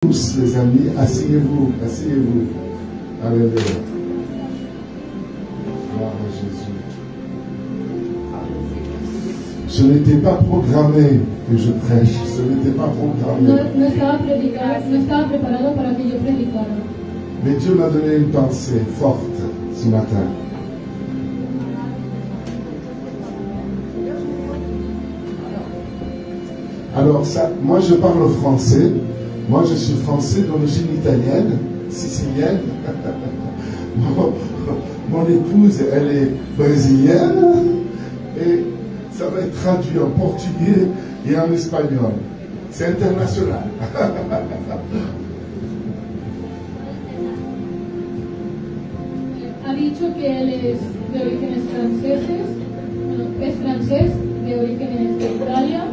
tous, les amis, asseyez-vous, asseyez-vous. Alléluia. Gloire à Jésus. Ce n'était pas programmé que je prêche, ce n'était pas programmé. No estaba preparado para que yo predicara. Mais Dieu m'a donné une pensée forte ce matin. Alors ça, moi je parle français. Moi je suis français d'origine italienne, sicilienne. Mon épouse, elle est brésilienne. Et ça va être traduit en portugais et en espagnol. C'est international. Ha dicho que él es de orígenes franceses, es francés, de orígenes de Italia,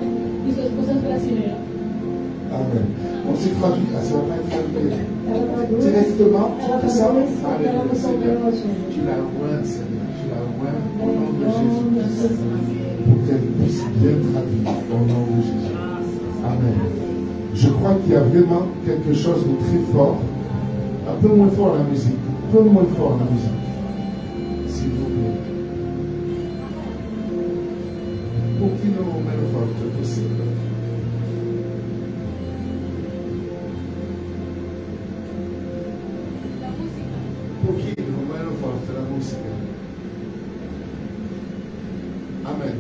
y su esposa es brasilera. Amen. On s'est traduit, ça va pas être traduit directement, tout ça. Alléluia, Seigneur. Tu la loin, Seigneur, tu la loin, au nom de Jésus, pour qu'elle puisse bien traduire, au nom de Jésus. Amen. Je crois qu'il y a vraiment quelque chose de très fort, un peu moins fort la musique, un peu moins fort la musique, s'il vous plaît. Pour qu'il nous mette forte possible. Pochino, meno forte la musica. Amen.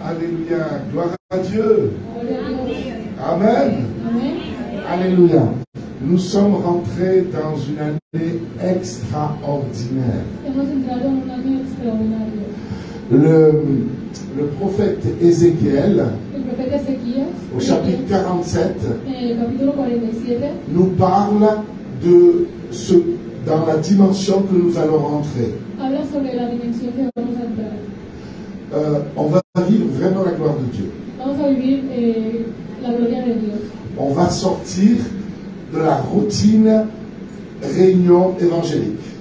Alléluia, gloire à Dieu. Amen. Alléluia. Nous sommes rentrés dans une année extraordinaire. Le prophète Ézéchiel, au chapitre 47, nous parle de ce, dans la dimension que nous allons rentrer. On va vivre vraiment la gloire de Dieu. On va sortir de la routine réunion évangélique.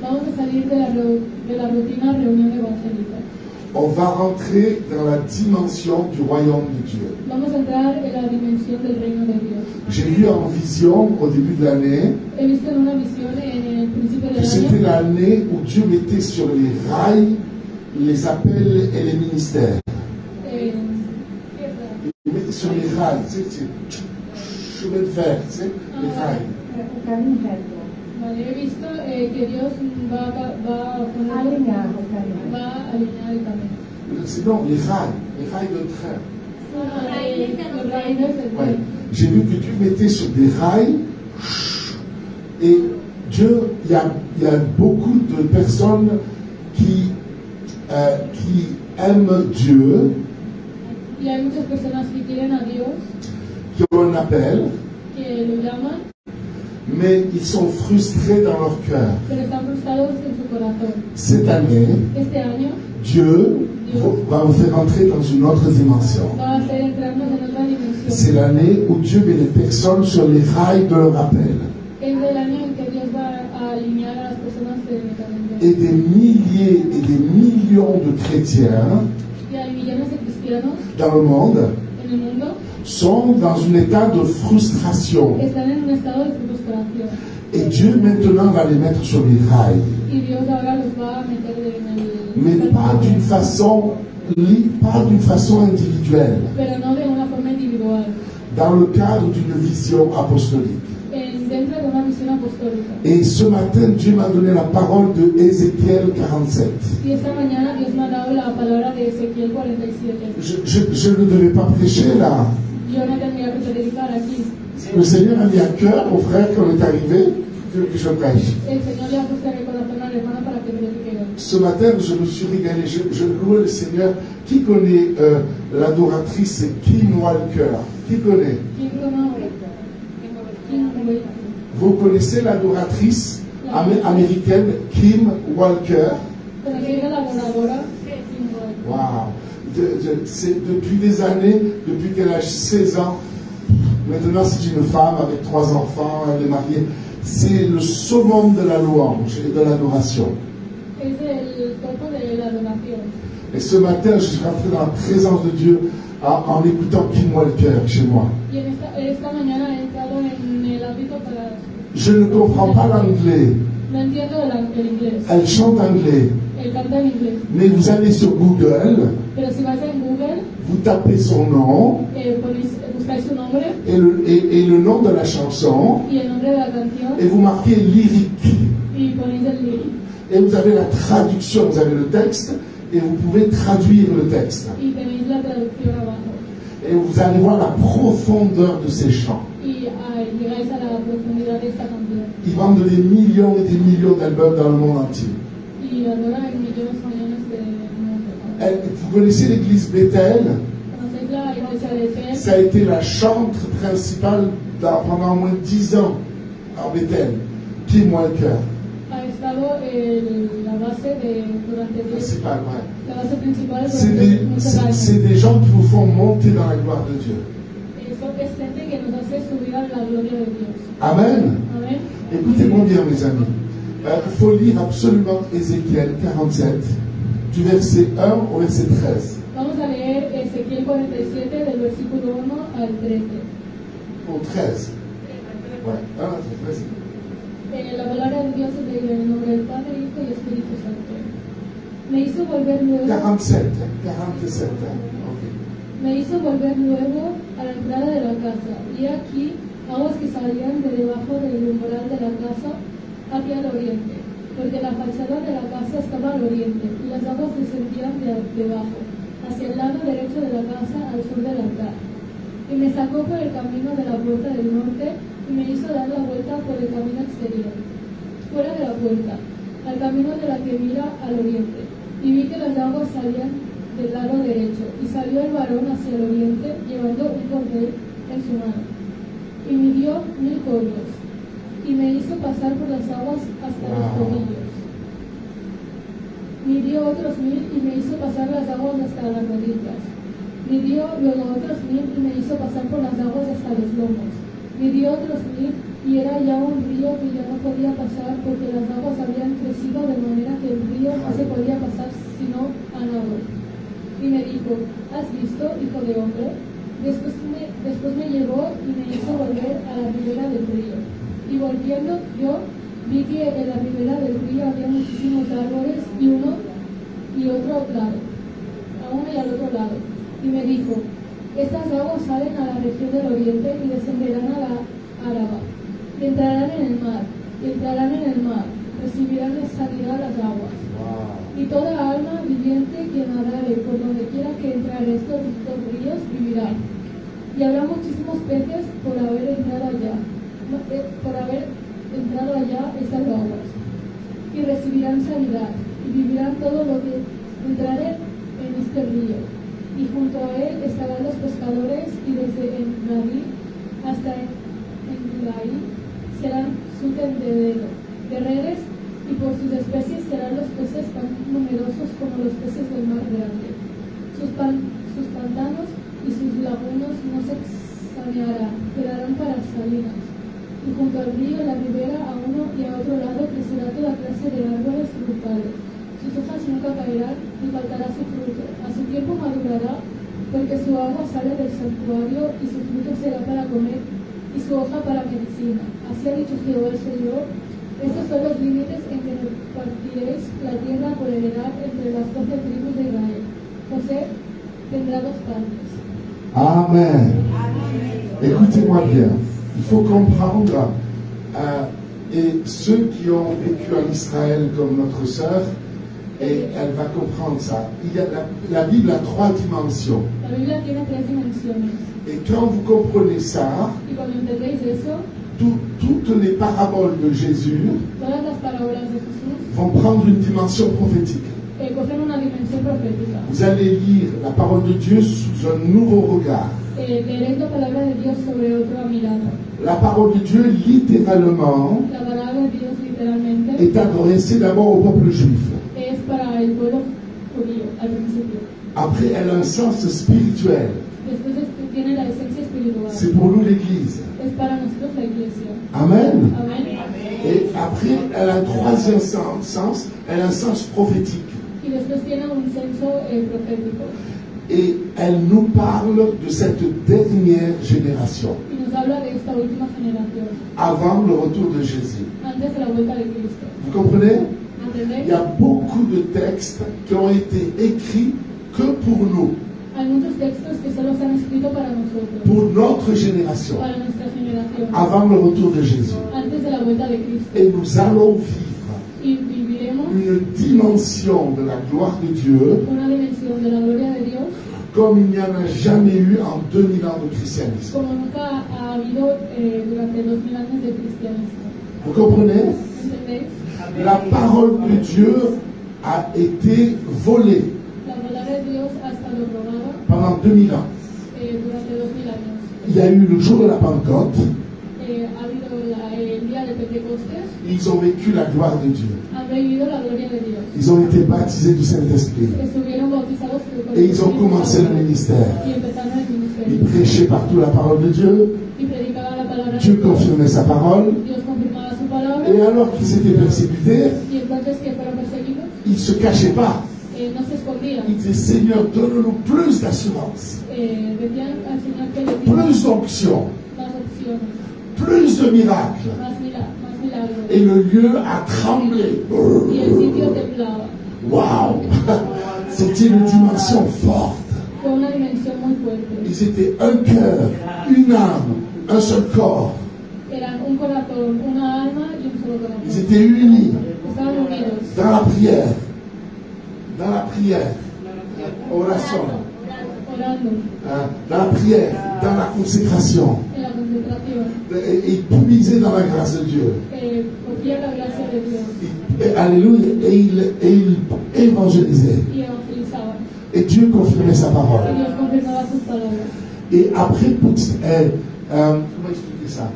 On va rentrer dans la dimension du royaume de Dieu. J'ai vu en vision au début de l'année que c'était l'année où Dieu mettait sur les rails les appels et les ministères. Il mettait sur les rails, tu sais, chemin de fer, tu sais, les rails. He visto que Dios va a alinear el camino. Sinon, les rails de train. Ouais. J'ai vu que Dieu mettait sur des rails et Dieu, il y a beaucoup de personnes qui aiment Dieu, qui ont un appel, mais ils sont frustrés dans leur cœur. Cette année, Dieu va vous faire entrer dans une autre dimension. C'est l'année où Dieu met les personnes sur les rails de leur appel. Et des milliers et des millions de chrétiens dans le monde sont dans un état de frustration. Et Dieu maintenant va les mettre sur les rails. Mais pas d'une façon individuelle. Dans le cadre d'une vision apostolique. Et ce matin, Dieu m'a donné la parole de Ézéchiel 47. Je ne devais pas prêcher là. Le Seigneur a mis à cœur au frère quand on est arrivé que je prêche. Ce matin, je me suis régalé, je louais le Seigneur. Qui connaît l'adoratrice Kim Walker? Qui connaît? Vous connaissez l'adoratrice américaine Kim Walker? Wow. Depuis des années, depuis qu'elle a 16 ans, maintenant c'est une femme avec 3 enfants, elle est mariée. c'est le summum de la louange et de l'adoration. Es el topo de la adoración. Et ce matin, je suis rentré dans la présence de Dieu en écoutant Kim Walker chez moi. Y esta mañana he entrado en el ámbito para... Je ne comprends pas l'anglais. No entiendo el inglés. Elle chante anglais. El canta en inglés. Mais vous allez sur Google, Pero si vas en Google, vous tapez son nom buscáis su nombre et le nom de la chanson y el nombre de la canción et vous marquez lyrique. y ponéis el lyric. Et vous avez la traduction, vous avez le texte et vous pouvez traduire le texte. Y tenéis la traducción abajo. Et vous allez voir la profondeur de ces chants. Y llegáis a la profundidad de esta canción. Ils vendent des millions et des millions d'albums dans le monde entier. Y adora en millones de mundo. Vous connaissez l'église Bethel? ¿Conocéis la iglesia de Bethel? Ça a été la chantre principale pendant au moins 10 ans en Bethel. Kim Walker. Ha estado la base durante 10 Principal, ouais. La base principal C'est durante muchos años. des gens qui vous font monter dans la gloire de Dieu. Es gente que nos hace subir a la gloria de Dios. Amen. Amén. Écoutez-moi bien, mes amis. Il faut lire absolument Ézéchiel 47, du verset 1 au verset 13. Vamos a leer Ezequiel 47 del versículo 1 al 13. Au 13. Ouais, 1 à 13, vas-y. La palabra de Dios es leída en el nombre del Padre, Hijo y Espíritu Santo. Me hizo volver luego 47, ok. Me hizo volver luego a la entrada de la casa, y aquí aguas que salían de debajo del umbral de la casa hacia el oriente, porque la fachada de la casa estaba al oriente, y las aguas descendían de debajo, hacia el lado derecho de la casa al sur del altar. Y me sacó por el camino de la puerta del norte, y me hizo dar la vuelta por el camino exterior, fuera de la puerta, al camino de la que mira al oriente, y vi que las aguas salían del lado derecho, y salió el varón hacia el oriente, llevando un cordel en su mano, y midió 1000 codos, y me hizo pasar por las aguas hasta los tobillos. Midió otros 1000 y me hizo pasar las aguas hasta las rodillas. Midió luego otros 1000 y me hizo pasar por las aguas hasta los lomos. Midió otros 1000 y era ya un río que ya no podía pasar porque las aguas habían crecido de manera que el río no se podía pasar sino a nado. Y me dijo, ¿has visto, hijo de hombre? Después me llevó y me hizo volver a la ribera del río. Y volviendo yo vi que en la ribera del río había muchísimos árboles y uno y otro lado, a uno y al otro lado. Y me dijo, estas aguas salen a la región del oriente y descenderán a la Araba, y entrarán en el mar, recibirán en sanidad las aguas. Y toda alma viviente que nadare por donde quiera que entrare estos dos ríos vivirá. Y habrá muchísimos peces por haber entrado allá estas aguas. Y recibirán sanidad, y vivirán todo lo que entrare en este río. Y junto a él estarán los pescadores, y desde Engadí hasta Englaí serán su tendedero de redes, y por sus especies serán los peces tan numerosos como los peces del mar grande. Sus pantanos y sus lagunas no se sanearán, quedarán para salinas. Y junto al río, la ribera, a uno y a otro lado, crecerá toda clase de árboles frutales. Sus hojas nunca caerán, ni faltará su fruto. A su tiempo madurará, porque su agua sale del santuario, y su fruto será para comer, y su hoja para medicina. Así ha dicho Jehová el Señor. Estos son los límites en que repartiréis la tierra por heredad entre las 12 tribus de Israel. José tendrá 2 partes. Amen. Écoutez-moi bien. Il faut comprendre, et ceux qui ont vécu en Israël comme notre sœur, et elle va comprendre ça. La Bible a 3 dimensions. La Biblia tiene 3 dimensiones. Et quand vous comprenez ça, Y cuando entendéis eso, toutes les paraboles de Jésus todas las parábolas de Jesús vont prendre une dimension prophétique. cogen una dimensión profética. Vous allez lire la parole de Dieu sous un nouveau regard. Leréis la palabra de Dios sobre otra mirada. La parole de Dieu, littéralement, La palabra de Dios literalmente est adressée d'abord au peuple juif. es para el pueblo judío al principio. Après, elle a un sens spirituel. Después tiene la esencia espiritual. C'est pour nous l'Église. Es para nosotros la iglesia. Amen. Amén. Et après, elle a un troisième sens, elle a un sens prophétique. Y después tiene un senso profético. Et elle nous parle de cette dernière génération, Y nos habla de esta última generación, avant le retour de Jésus. antes de la vuelta de Cristo. Vous comprenez? ¿Entendéis? Il y a beaucoup de textes qui ont été écrits que pour nous, Hay muchos textos que solo se han escrito para nosotros, pour notre génération, para nuestra generación, avant le retour de Jésus. antes de la vuelta de Cristo. Et nous allons vivre Y viviremos une dimension de la gloire de Dieu una dimensión de la gloria de Dios comme il n'y en a jamais eu en 2000 ans de christianisme. como nunca ha habido durante 2000 años de cristianismo. Vous comprenez? ¿Entendéis? La parole de Dieu a été volée La palabra de Dios ha estado robada pendant 2000 ans. durante 2000 años. Il y a eu le jour de la Pentecôte, Ha habido el día de Pentecostés, ils ont vécu la gloire de Dieu. han vivido la gloria de Dios. Ils ont été baptisés du Saint-Esprit. Estuvieron bautizados por el Et ils ont Espíritu commencé Santo le ministère. y empezaron el Ils ministerio. prêchaient partout la parole de Dieu. Y predicaban la palabra de Dieu Dios. confirmait sa parole. Dios confirmaba su palabra. Et alors qu'ils étaient persécutés, Y entonces que fueron perseguidos, ils ne se cachaient pas. no se escondían. Ils disaient, Seigneur, donne-nous plus d'assurance, Decían al Señor que les diera plus d'onction, más opciones, plus de miracles. más milagros. Et le lieu a tremblé. Y el sitio temblaba. Waouh! C'était une dimension forte. Fue una dimensión muy fuerte. Ils étaient un cœur, une âme, un seul corps. Eran un corazón, una alma y un solo corazón. Ils étaient unis Estaban unidos dans la prière. Dans la prière. Oration. orando Dans la prière, dans la consécration. en la concentración. Et puisaient dans la grâce de Dieu. Cogían la gracia de Dios Et, alléluia. Et ils évangélisaient. y evangelizaban. Et Dieu confirmait sa Y parole. Dios confirmaba sus palabras. Et après, comment expliquer ça?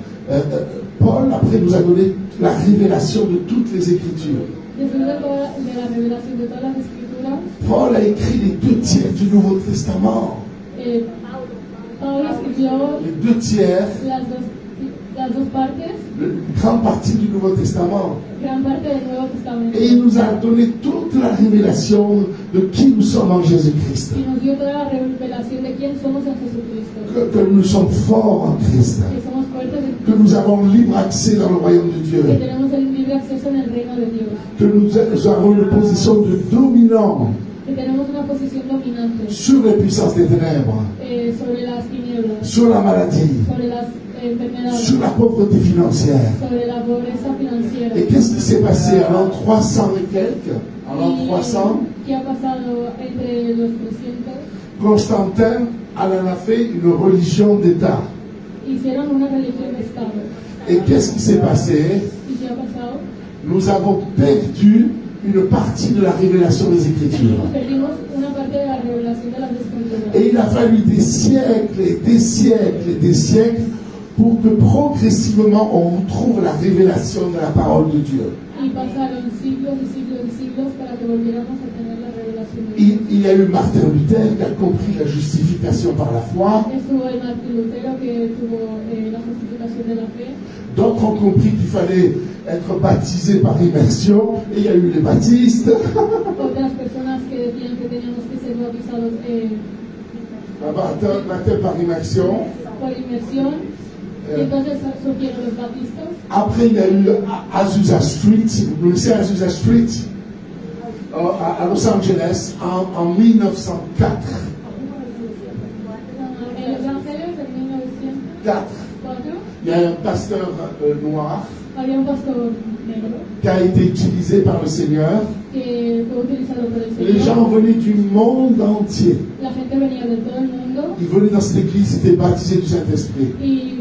Paul, après, nous a donné la révélation de toutes les Écritures. Después de la revelación de todas las escrituras, Paul a écrit les 2 tiers du Nouveau Testament. Pablo escribió Les 2 tiers, las dos partes, une grande partie du Nouveau Testament. gran parte del Nuevo Testamento. Et il nous a donné toute la révélation de qui nous sommes en Jésus-Christ. Y nos dio toda la revelación de quién somos en Jesucristo. Que nous sommes forts en Christ. Que somos fuertes en Que nous avons libre accès dans le royaume de Dieu. que tenemos el libre acceso en el reino de Dios. Que nous avons une position de dominant Que tenemos una posición dominante sur les puissances des ténèbres, sobre las tinieblas, sur la maladie, sobre las enfermedades, sur la pauvreté financière. sobre la pobreza financiera. Et qu'est-ce qui s'est passé en l'an 300 et quelques? En l'an 300, ¿Qué ha pasado entre los 300? Constantin en a fait une religion d'État. Hicieron una religión de Estado. Et qu'est-ce qui s'est passé? ¿Y qué ha pasado? Nous avons perdu une partie de la révélation des Écritures. Perdimos una parte de la revelación de las Escrituras. Et il a fallu des siècles et des siècles et des siècles pour que progressivement on retrouve la révélation de la parole de Dieu. Y pasaron siglos y siglos y siglos para que volviéramos a tener la revelación de Dios. Il y a eu Martin Luther qui a compris la justification par la foi. Estuvo el Martín Lutero que tuvo la justificación de la fe. D'autres ont compris qu'il fallait être baptisé par immersion. Et il y a eu les baptistes. Otras personas que decían que teníamos que ser bautizados Baptême par immersion. por inmersión. Y entonces surgieron los bautistas. Après, il y a eu Azusa Street. Vous connaissez Azusa Street à Los Angeles en 1904. En los Ángeles, en 1904, Il y a un pasteur noir había un pastor negro qui a été utilisé par le Seigneur. que fue utilizado por el Les gens Señor. venaient du monde entier. La gente venía de todo el mundo Ils venaient dans cette église, ils étaient baptisés du Saint-Esprit. y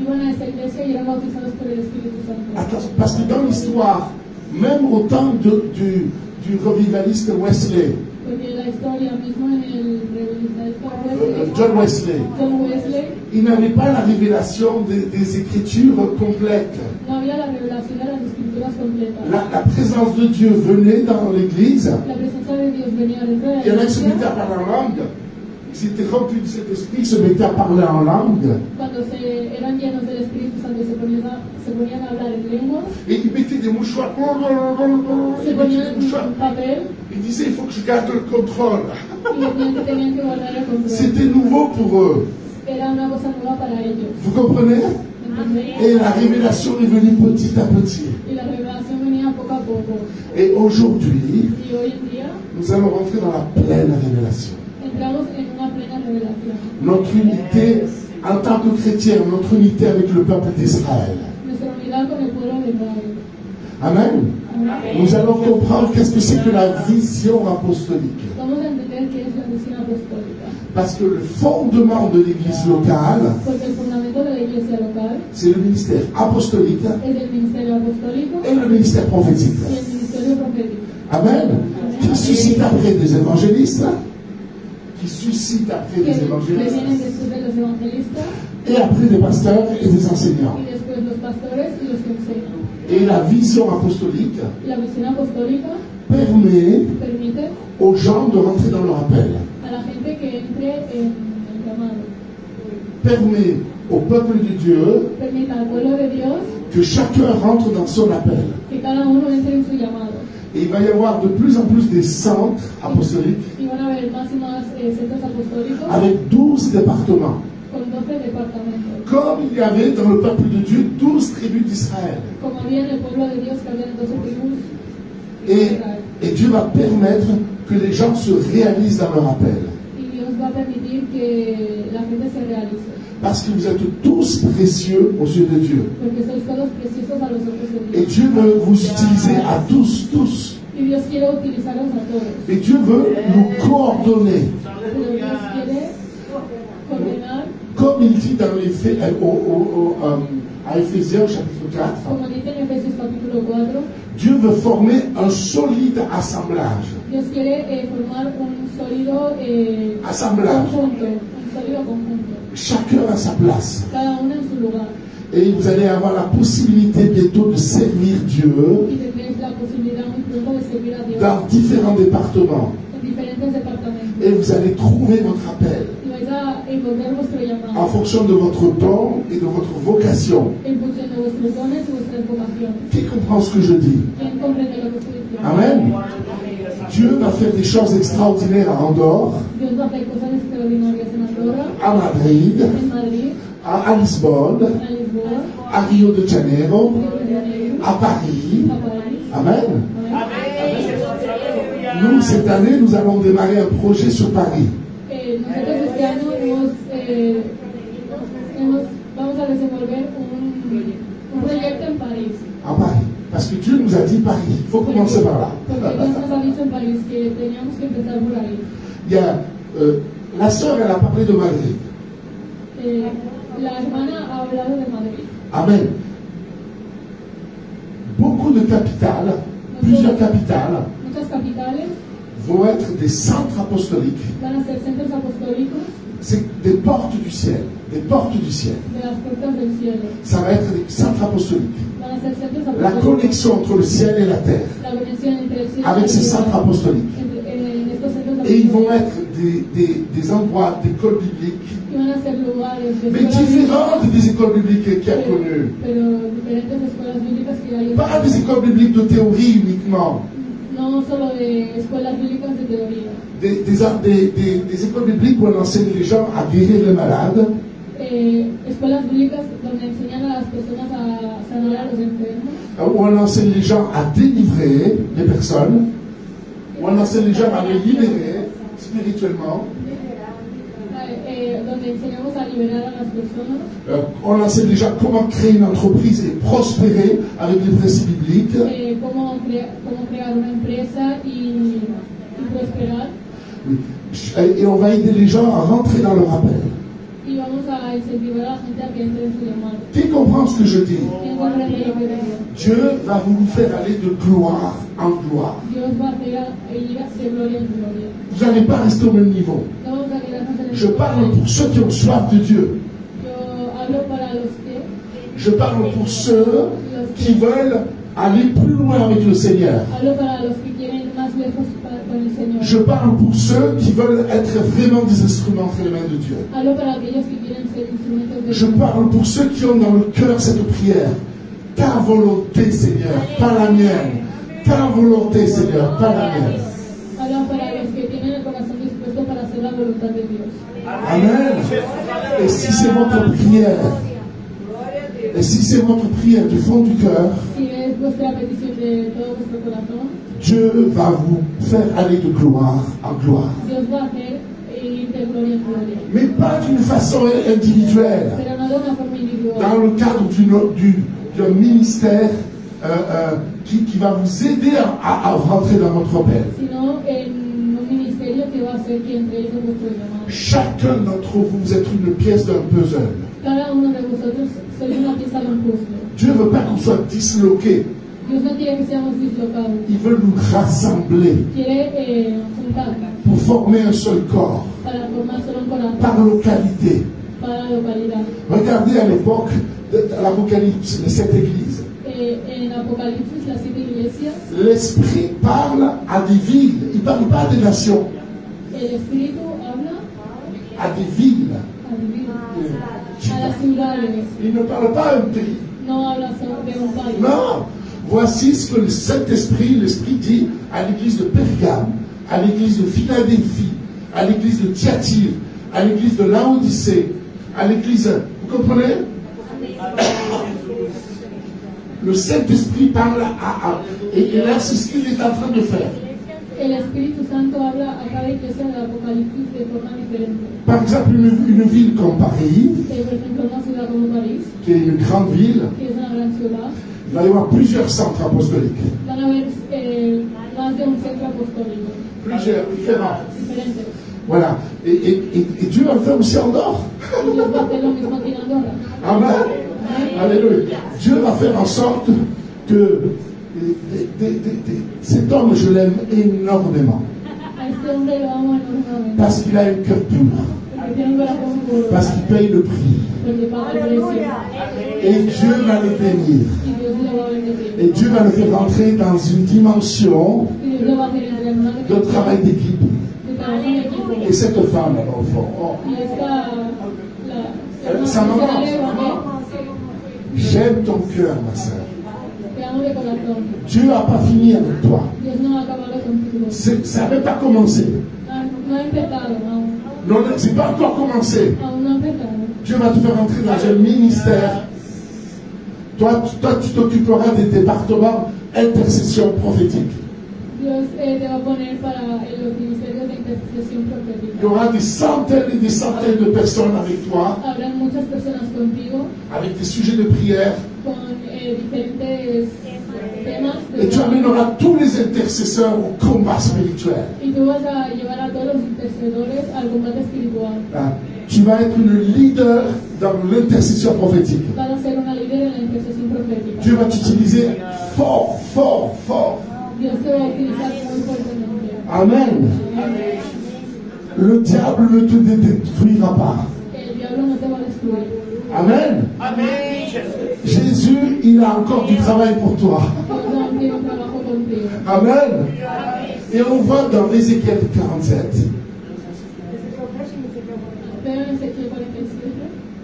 iban a esta iglesia y eran bautizados por el Espíritu Santo. Attention, parce que dans l'histoire, même au temps du revivaliste Wesley, Porque en la historia mismo, en el revelista John Wesley, John Wesley, il n'avait pas la révélation des Écritures complètes. no había la revelación de las Escrituras completas. La présence de Dieu venait dans l'église. La presencia de Dios venía dentro de la Il y en a qui se iglesia mettaient à parler en langue. ils étaient remplis de cet esprit, se mettaient à parler en langue. Cuando eran llenos del Espíritu Santo se ponían a hablar en lengua, Et ils mettaient des mouchoirs. se Ils mettaient ponían des mouchoirs. un papel Ils disaient, il faut que je garde le contrôle. y decían que tenían que guardar el control. C'était nouveau pour eux. Era una cosa nueva para ellos. Vous comprenez? ¿Entendéis? Et la révélation est venue petit à petit. Y la revelación venía poco a poco. Et aujourd'hui, Y hoy en día nous allons rentrer dans la pleine révélation. entramos en una plena revelación. Notre unité, en tant que chrétiens, notre unité avec le peuple d'Israël. Nuestra unidad con el pueblo de Israel. Amen. Amén. Nous allons comprendre qu'est-ce que c'est que la vision apostolique. Vamos a entender qué es la misión apostólica. Parce que le fondement de l'église locale, Porque el fundamento de la iglesia local c'est le ministère apostolique es el ministerio apostólico et le ministère prophétique. y el ministerio profético. Amen. Qui suscite après des évangélistes, qui suscite après Que des vienen évangélistes, después de los evangelistas et après des pasteurs et des enseignants. y después los pastores y los que enseñan. Et la vision apostolique La misión apostólica permet permite aux gens de rentrer dans leur appel, a la gente que entre en el llamado, permet au peuple de Dieu permite al pueblo de Dios que chacun rentre dans son appel. que cada uno entre en su llamado. Et il va y avoir de plus en plus des centres apostoliques Y van a haber más y más centros apostólicos avec 12 départements. con 12 departamentos. Comme il y avait dans le peuple de Dieu 12 tribus d'Israël. Como había en el pueblo de Dios que había 12 tribus de Et, Israel. et Dieu va permettre que les gens se réalisent dans leur appel. Y Dios va a permitir que la gente se realice. Parce que vous êtes tous précieux aux yeux de Dieu. Porque sois todos preciosos a los ojos de Et Dios. Dieu veut vous utiliser à tous. Y Dios quiere utilizarlos a todos. Et Dieu veut nous coordonner. Pero Dios quiere coordinar, Comme il dit dans à Éphésiens chapitre 4, como dice en Efesios capítulo 4, Dieu veut former un solide assemblage. Dios quiere formar un sólido Assemblage. conjunto, un sólido conjunto. Chacun à sa place. Cada uno en su lugar. Et vous allez avoir la possibilité bientôt de servir Dieu Y tendréis la posibilidad muy pronto de servir a Dios dans différents départements. en diferentes departamentos. Et vous allez trouver votre appel Y vais a encontrar vuestro en llamado fonction de votre don et de votre vocation. en función de vuestros dones y vuestras vocaciones. Qui comprend ce que je dis? ¿Quién comprende lo que estoy diciendo? Amen. Dieu va faire des choses extraordinaires à Andorre, Dios va a hacer cosas extraordinarias en Andorra, à Madrid, en Madrid, à Lisbonne, en Lisboa, à Rio de Janeiro, en Río de Janeiro, à Paris. a París. Amen. Amén. Nous, cette année, nous allons démarrer un projet sur Paris. Nosotros este año vamos a desenvolver un proyecto en París. À Paris. Parce que Dieu nous a dit Paris. Il faut commencer par là. Porque Dios nos ha dicho en París que teníamos que empezar por ahí. Il y a, la sœur, elle a parlé de Madrid. La hermana ha hablado de Madrid. Amen. Beaucoup de capitales, plusieurs capitales, Muchas capitales vont être des centres apostoliques. van a ser centros apostólicos C'est des portes du ciel. Des portes du ciel. de las puertas del cielo. Ça va être des centres apostoliques. Van a ser centros La apostólicos. connexion entre le ciel et la terre. La conexión entre el cielo y Avec la ces tierra. centres apostoliques. En estos centros Et ils vont apostólicos. être des endroits d'écoles bibliques, Y van a ser lugares de mais escuelas différentes bíblicas, des écoles bibliques qu'il y a connues. pero diferentes escuelas bíblicas que hay en Pas des écoles bibliques de théorie uniquement. no solo de escuelas bíblicas de teoría, Des écoles bibliques où on enseigne les gens à guérir les malades, escuelas bíblicas donde enseñan a las personas a sanar a los enfermos, où on enseigne les gens à délivrer les personnes, où on enseigne les gens à les libérer spirituellement, donde enseñamos a liberar a las personas, on enseigne les gens comment créer une entreprise et prospérer avec les principes bibliques. cómo crear una empresa y prosperar. Oui. Et on va aider les gens à rentrer dans leur appel. Y vamos a incentivar a la gente a que entre en su llamado. Qui comprend ce que je dis? ¿Quién comprende lo que digo? Dieu va vous faire aller de gloire en gloire. Dios va a hacer ir de gloria en gloria. Vous n'allez pas rester au même niveau. No vamos a quedarnos en el Je mismo parle nivel. pour ceux qui ont soif de Dieu. Yo hablo para los que Je parle pour ceux qui veulent aller plus loin avec le Seigneur. hablo para los que quieren más lejos con el Señor. Je parle pour ceux qui veulent être vraiment des instruments entre les mains de Dieu. Hablo para aquellos que quieren ser instrumentos de Je Dios. parle pour ceux qui ont dans le cœur cette prière. Ta volonté, Seigneur, pas la mienne. Ta volonté, Seigneur, pas la mienne. Hablo para los que tienen el corazón dispuesto para hacer la voluntad de Dios. Amen. Et si c'est votre prière, et si c'est votre prière du fond du cœur, Si es vuestra petición de todo vuestro corazón, Dieu va vous faire aller de gloire en gloire. Dios va a hacer ir de gloria en gloria. Mais pas d'une façon individuelle. Pero no de una forma individual. Dans le cadre d'un ministère qui va vous aider à rentrer dans votre appel. Sino en un ministerio que va a ser quien entre ellos vuestro llamado. Chacun d'entre vous, vous êtes une pièce d'un puzzle. Cada uno de vosotros sois una pieza de un puzzle. Dieu ne veut pas qu'on soit disloqués. Dios no quiere que seamos dislocados. Il veut nous rassembler Quiere juntar pour former un seul corps, para formar solo un corazón, par localité. para la localidad. Regardez à l'époque de l'Apocalypse, de cette église. En Apocalipsis, las 7 iglesias, L'Esprit parle à des villes, il ne parle pas à des nations, el Espíritu habla à des villes. a vivir, a las ciudades, Il ne parle pas à un pays. no habla de un país. Non. Voici ce que le Saint-Esprit, l'Esprit dit à l'église de Pergame, à l'église de Philadelphie, à l'église de Thyatire, à l'église de Laodicée, à l'église... Vous comprenez? Le Saint-Esprit parle et là, c'est ce qu'il est en train de faire. El Espíritu Santo habla a cada iglesia del Apocalipsis de forma diferente. Par exemple, une ville comme Paris, Por ejemplo, una ciudad como París, qui est une grande ville, que es una gran ciudad, il va y avoir plusieurs centres apostoliques. van a haber más de un centro apostólico, Plusieurs, différents. diferentes. Voilà. Et Dieu va le faire aussi en or. Y Dios va a hacer lo mismo aquí en Andorra. Amen. Alléluia. Dieu va faire en sorte que cet homme, je l'aime énormément. A este hombre lo amo enormemente. Parce qu'il a un cœur pur. Porque tiene un corazón puro. Parce qu'il paye le prix. Porque paga el precio. Et Dieu va le bénir. Y Dios le va a bendecir. Et Dieu va le faire rentrer dans une dimension Y Dios le va a hacer entrar en una de dimensión travail d'équipe. de trabajo en equipo. Et cette femme, alors, au fond, oh, Y esta, Ça m'avance. la leva, j'aime ton cœur, ma sœur. te amo de corazón. Dieu n'a pas fini avec toi. Dios no ha acabado contigo. Ça n'avait pas commencé. No ha empezado aún. Non, c'est pas encore commencé. Aún no ha empezado. Dieu va te faire entrer dans un ministère. Toi, tu t'occuperas des départements intercession prophétique. Dios te va a poner para los ministerios de intercesión Il y profética. aura des centaines et des centaines de personnes avec toi, Habrán muchas personas contigo avec des sujets de prière. con diferentes temas. Et tu amèneras tous les intercesseurs au combat spirituel. Y tú vas a llevar a todos los intercedores al combate espiritual. Ah, tu vas être une leader dans l'intercession prophétique. Vas a ser una líder en la intercesión profética. Dieu va t'utiliser fort, fort, fort. Dios te va a utilizar muy fuertemente. Amen. Le diable ne te détruira pas. El diablo no te va a destruir. Amen. Jésus, il a encore du travail pour toi. Dios aún tiene un trabajo contigo. Amen. Et on voit dans Ézéchiel 47. Pero en Ezequiel 47,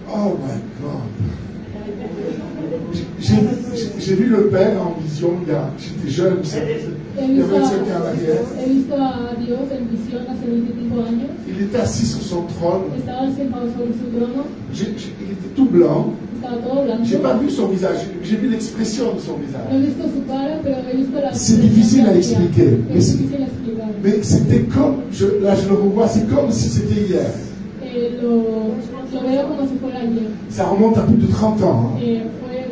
Oh my God. J'ai vu le Père en vision, j'étais jeune, il y a 25 ans à l'arrière. he visto a Dios en visión hace 25 años. Il était assis sur son trône. Estaba sentado sobre su trono. Il était tout blanc. Estaba todo blanco. J'ai pas vu son visage, j'ai vu l'expression de son No he visage. visto su cara, pero he visto la. C'est difficile à expliquer. Es difícil a explicar. Mais c'était comme, là je le revois, c'est comme si c'était hier. Lo veo como si fuera ayer. Ça remonte à plus de 30 ans. Hein.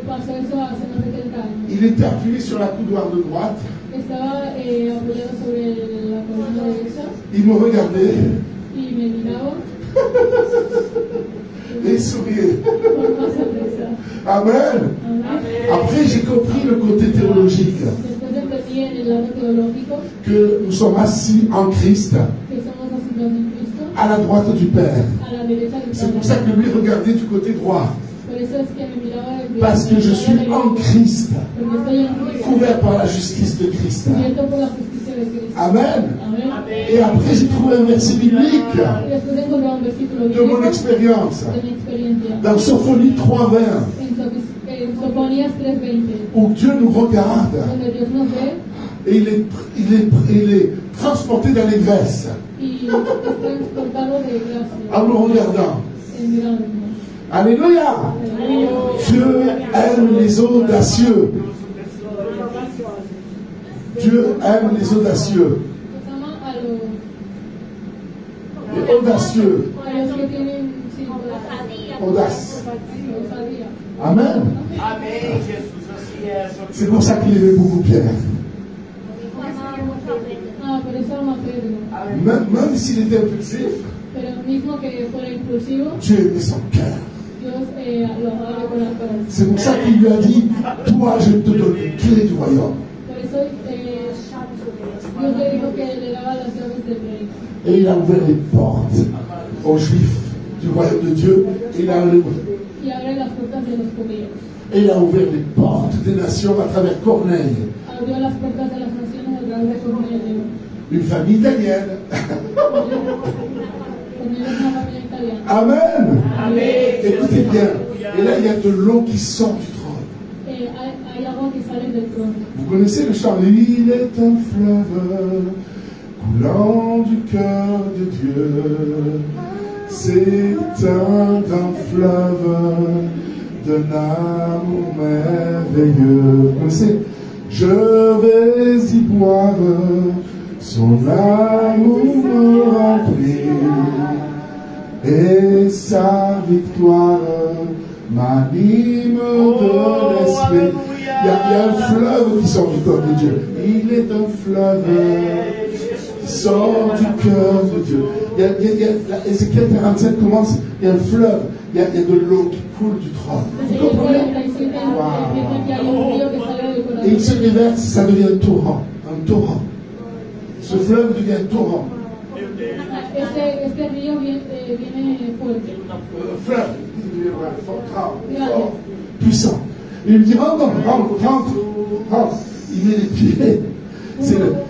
Pasó eso hace más de 30 años. Il était appuyé sur la coudoir de droite. Estaba apoyado sobre la columna derecha Il me regardait y me miraba et il souriait. con más sorpresa. Amen. Amén. Après, j'ai compris le côté théologique. Después entendí en el lado teológico Que nous sommes assis en Christ, que somos asigntados en Cristo à la droite du Père. a la derecha del C'est pour Padre. ça que lui regardait du côté droit. Por Parce que je suis en Christ, couvert par la justice de Christ. Amen. Et après, j'ai trouvé un verset biblique de mon expérience. Dans Sophonie 3:20, où Dieu nous regarde et il est transporté dans les graisses en nous regardant. Alléluia. Dieu aime les audacieux. Dieu aime les audacieux. Les audacieux. Audace. Amen. C'est pour ça qu'il aimait beaucoup Pierre. Même s'il était impulsif, Dieu aimait son cœur. C'est pour ça qu'il lui a dit, toi je te donne les clés du royaume. Et il a ouvert les portes aux Juifs du royaume de Dieu. Et il a ouvert les portes des nations à travers Corneille. Une famille italienne. Amen. Écoutez bien. Et là, il y a de l'eau qui sort du trône. Vous connaissez le chant? Il est un fleuve coulant du cœur de Dieu. C'est un grand fleuve d'un amour merveilleux. Vous connaissez? Je vais y boire, son amour me remplit, et sa victoire m'anime de l'esprit. Il y a un fleuve qui sort du corps de Dieu. Il est un fleuve qui sort du cœur de Dieu. Ézéchiel 47 commence, il y a un fleuve, il y a de l'eau qui coule du trône. Vous comprenez? Wow. Et il se déverse, ça devient un torrent. Un torrent. Ce fleuve devient un torrent. Fleuve, fort, puissant. Il lui dit, rentre. Il met les pieds.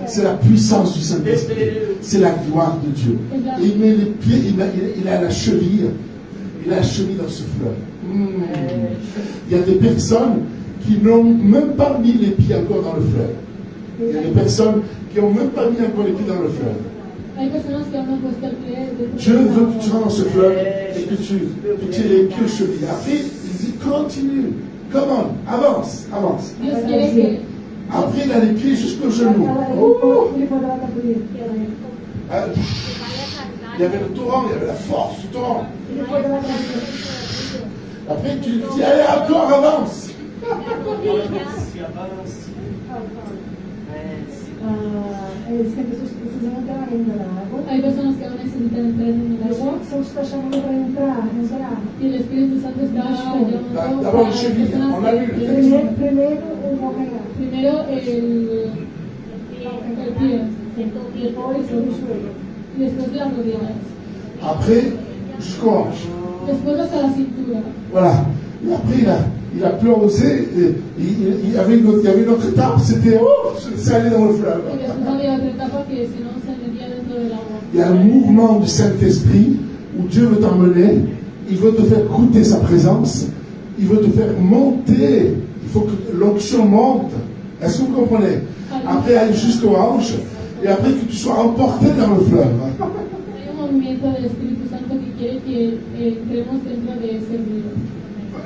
C'est la puissance du Saint-Esprit. C'est la gloire de Dieu. Et il met les pieds, il a la cheville. Il a la cheville dans ce fleuve. Il y a des personnes qui n'ont même pas mis les pieds encore dans le fleuve. Il y a des personnes qui n'ont même pas mis encore les pieds dans le fleuve. Dieu veut que tu rentres dans ce fleuve et que tu aies les pieds chevilles. Après, il dit continue, come on, avance. Après, il a les pieds jusqu'aux genoux. Il y avait le torrent, il y avait la force du torrent. Après, tu dis, allez, encore, avance. Hay personas que ahora necesitan entrar en el agua. Y el Espíritu Santo está llamando a las personas primero el pie y después las rodillas. Après, jusqu'aux hanches. Después hasta la cintura. Voilà. Et après, il a plongé, il y avait une autre étape, c'était, c'est aller dans le fleuve. Il y a un mouvement du Saint-Esprit où Dieu veut t'emmener, il veut te faire goûter sa présence, il veut te faire monter, il faut que l'onction monte. Est-ce que vous comprenez? Après, aller jusqu'aux hanches, et après que tu sois emporté dans le fleuve.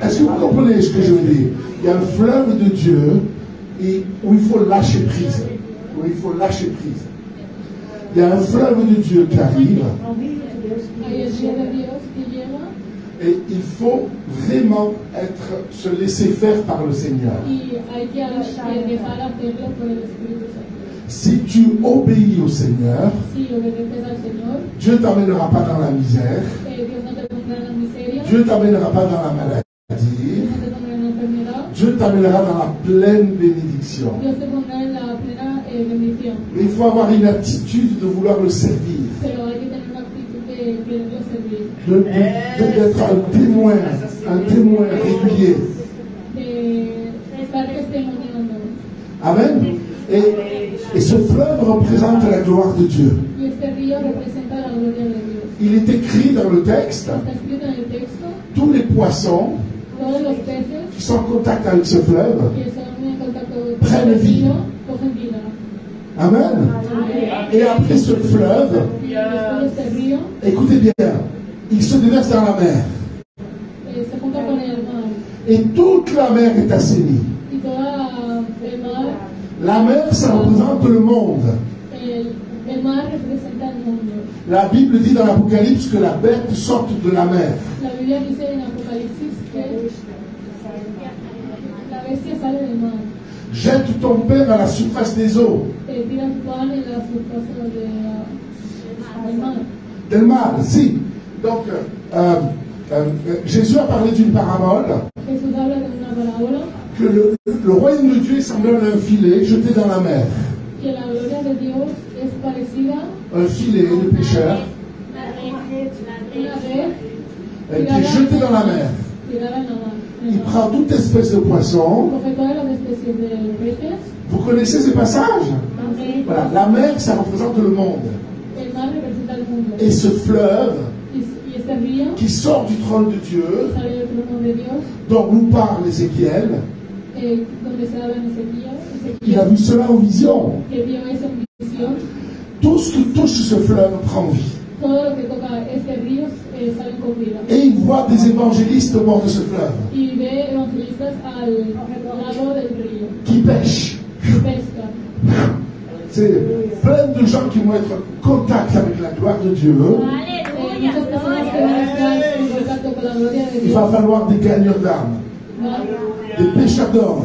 Est-ce que vous comprenez ce que je veux dire? Il y a un fleuve de Dieu où il faut lâcher prise. Il y a un fleuve de Dieu qui arrive. Et il faut vraiment se laisser faire par le Seigneur. Si tu obéis au Seigneur, Dieu ne t'amènera pas dans la misère. Dieu ne t'amènera pas dans la maladie. Dieu t'amènera dans la pleine bénédiction. Mais il faut avoir une attitude de vouloir le servir. d'être un témoin régulier. Amen. Et ce fleuve représente la gloire de Dieu. Il est écrit dans le texte, tous les poissons qui sont en contact avec ce fleuve prennent vie. Amen. Et après ce fleuve, écoutez bien, il se déverse dans la mer. Et toute la mer est assainie. La mer, ça représente le monde. La Bible dit dans l'Apocalypse que la bête sorte de la mer. Jette ton pain à la surface des eaux. Del mar, si. Donc, Jésus a parlé d'une parabole. Que le royaume de Dieu est semblable à un filet jeté dans la mer. Un filet de pêcheurs qui est jeté dans la mer. Il prend toute espèce de poisson. Vous connaissez ces passages? Voilà, la mer, ça représente le monde. Et ce fleuve qui sort du trône de Dieu, dont nous parle Ézéchiel, il a vu cela en vision. Tout ce qui touche ce fleuve prend vie. Et il voit des évangélistes au bord de ce fleuve qui pêchent. C'est plein de gens qui vont être en contact avec la gloire de Dieu. Il va falloir des gagneurs d'âmes, des pêcheurs d'hommes.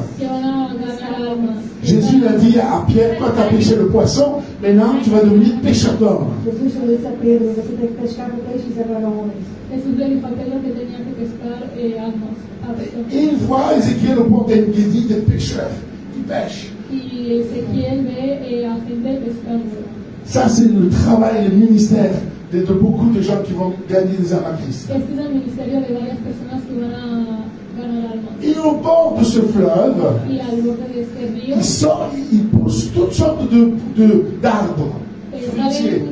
Jésus l'a dit à Pierre, toi tu as pêché le poisson, maintenant tu vas devenir pêcheur d'hommes. Et il voit Ézéchiel au pont d'Engedi des pêcheurs qui pêchent. Ça c'est le travail, le ministère de beaucoup de gens qui vont gagner des âmes à Christ. Et au bord de ce fleuve, il pousse toutes sortes d'arbres fruitiers.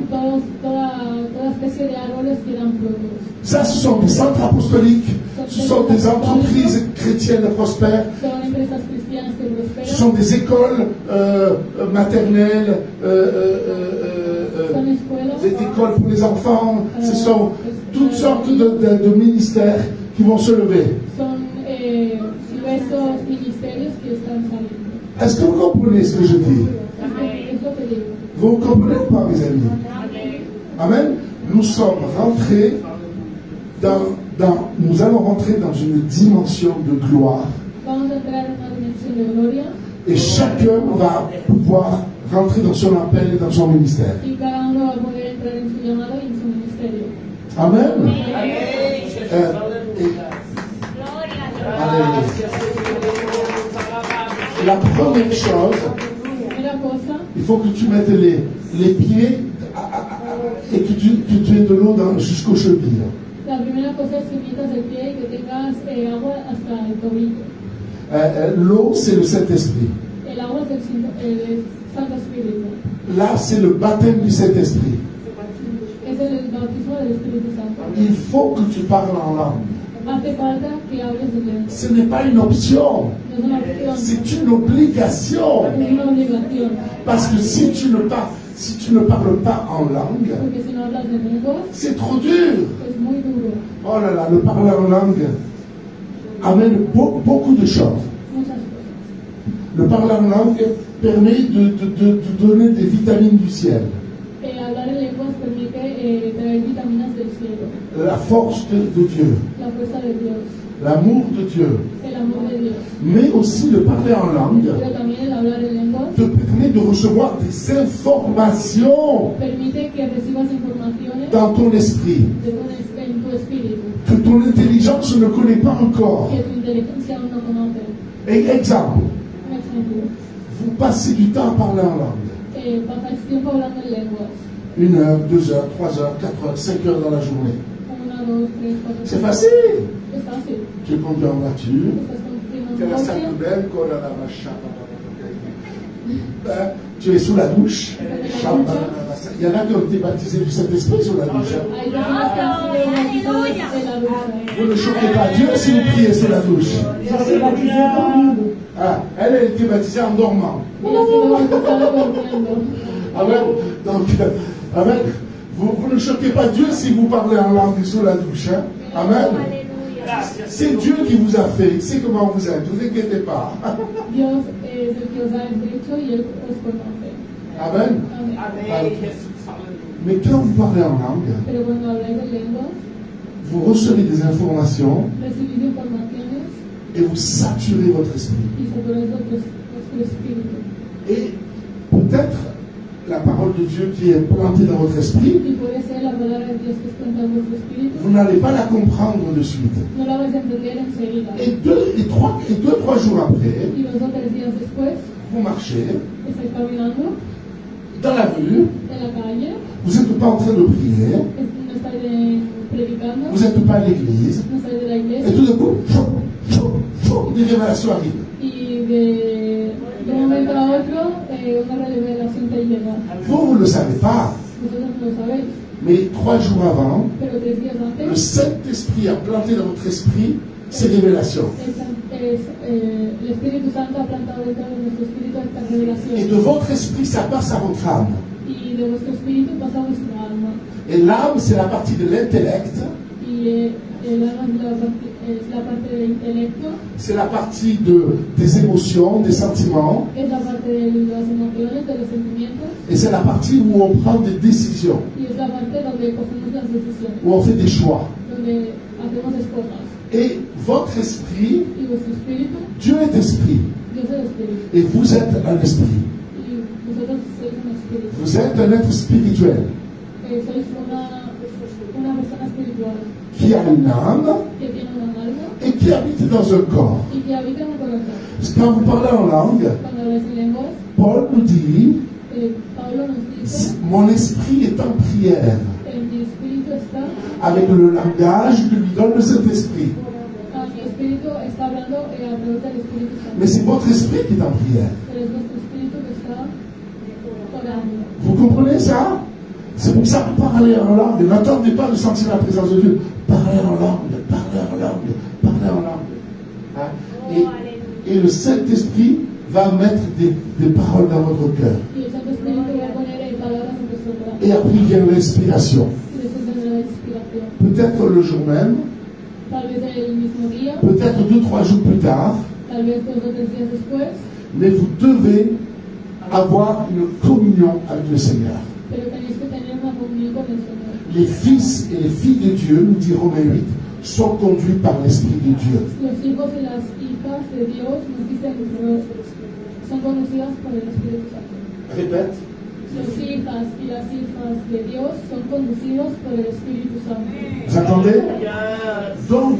Ça, ce sont des centres apostoliques, ce sont des entreprises chrétiennes prospères, ce sont des écoles maternelles, des écoles pour les enfants, ce sont toutes sortes de ministères qui vont se lever. Est-ce que vous comprenez ce que je dis? Vous ne comprenez pas, mes amis? Amen. Nous sommes rentrés nous allons rentrer dans une dimension de gloire. Et chacun va pouvoir rentrer dans son appel et dans son ministère. Amen. La première chose, il faut que tu mettes les pieds et que tu aies de l'eau jusqu'aux chevilles. La primera cosa es que metas el pie y que tengas agua hasta el tobillo. L'eau, c'est le Saint-Esprit. El agua es el Santo Espíritu. Là, c'est le baptême du Saint-Esprit. Es el bautismo del Espíritu Santo. Il faut que tu parles en langue. Hace falta que hables en lengua. Ce n'est pas une option. No es una opción. C'est une obligation. Es una obligación. Parce que si tu ne parles pas en langue, Porque si no hablas de lengua, c'est trop dur. es muy duro. Oh là là, le parler en langue amène beaucoup de choses. Muchas cosas. Le parler en langue permet de donner des vitamines du ciel. Hablar en lenguas permite traer vitaminas del cielo. La force de Dieu. La fuerza de Dios. L'amour de Dieu. El amor de Dios. Mais aussi le parler en langue Pero también el hablar en lenguas te permet de recevoir des informations permite que recibas informaciones dans ton esprit en tu espíritu que ton intelligence ne connaît pas encore. que tu inteligencia aún no conoce. Exemple, Un ejemplo, vous passez du temps à parler en langue. pasáis tiempo hablando en lenguas, 1 heure, 2 heures, 3 heures, 4 heures, 5 heures dans la journée. 1 C'est facile. Es fácil. Tu conduis en voiture. Estás conduciendo Tu as un la salle coche. de bain, colle à la machin. Tu es sous la douche. Il y en a qui ont été baptisés du Saint-Esprit sous la douche. Hein. Hay personas que han sido bautizadas en la ducha. Vous ne choquez pas Dieu si vous priez sous la douche. Je suis baptisé dormindo. Ah, elle a été baptisée en dormant. Ella ha sido bautizada durmiendo. Amen. Donc, amen. Vous ne choquez pas Dieu si vous parlez en langue sous la douche. Hein. Amen. C'est Dieu qui vous a fait. Il sait comment vous êtes. Ne vous inquiétez pas. Dios es el que os ha hecho y Él os conoce. Amen. Amén. Mais quand vous parlez en langue, Pero cuando habláis de lenguas, vous recevez des informations recibís informaciones et vous saturez votre esprit. y saturáis vuestro espíritu. Et peut-être la parole de Dieu qui est plantée dans votre esprit, Y puede ser la palabra de Dios que es plantada en vuestro espíritu. vous n'allez pas la comprendre de suite. No la vais a entender enseguida. Et deux, trois jours après, Y 2 o 3 días después, vous marchez estáis caminando dans la rue, en la calle, vous n'êtes pas en train de prier, no estáis predicando, vous n'êtes pas à l'église, no estáis de la et iglesia. tout d'un coup, des révélations arrivent. Y de un momento a otro, una revelación te llega. Vous ne le savez pas, Vosotros no lo sabéis, mais 3 jours avant, pero 3 días le antes, Saint-Esprit a planté dans votre esprit ces révélations. el Espíritu Santo ha plantado dentro de nuestro espíritu estas Et revelaciones. de votre esprit, ça passe à votre âme. Y de vuestro espíritu pasa a vuestra alma. Et l'âme, c'est la partie de l'intellect, Y el alma es la parte del intelecto, c'est la partie des émotions, des sentiments, es la parte de las emociones, de los sentimientos, et c'est la partie où on prend des décisions, y es la parte donde cogemos las decisiones, où on fait des choix. donde hacemos escogas. Et votre esprit, Y vuestro espíritu, Dieu est esprit, Dios es el espíritu. et vous êtes un esprit. Y vosotros sois un espíritu. Vous êtes un être spirituel Sois una persona espiritual qui a une âme que tiene una alma et qui habite dans un corps. y que habita en un corazón. Quand vous parlez en langue, Cuando habláis en lenguas, Paul nous dit, Pablo nos dice, mon esprit est en prière, mi espíritu está, avec le langage que lui donne le Saint-Esprit. mi espíritu está hablando a través del Espíritu Santo. Mais c'est votre esprit qui est en prière. Pero es nuestro espíritu que está orando. Vous comprenez ça? C'est pour ça que parler en langue. N'attendez pas de sentir la présence de Dieu. Parlez en langue, parlez en langue, parlez en langue. Hein? Et le Saint-Esprit va mettre des paroles dans votre cœur. Y el Santo Espíritu va a poner palabras en vuestro corazón. Et après vient l'inspiration. Y después vendrá la inspiración. Peut-être le jour même, Tal vez el mismo día, peut-être 2-3 jours plus tard, tal vez 2 o 3 días después, mais vous devez avoir une communion avec le Seigneur. pero tenéis que tener una comunión con el Señor. Les fils et les filles de Dieu, nous dit Romains 8, sont conduits par l'Esprit de Dieu. Los hijos y las hijas de Dios nos dicen que son conocidas por el Espíritu Santo. Répète. Los hijas y las hijas de Dios son conducidos por el Espíritu Santo. Vous entendez? Donc,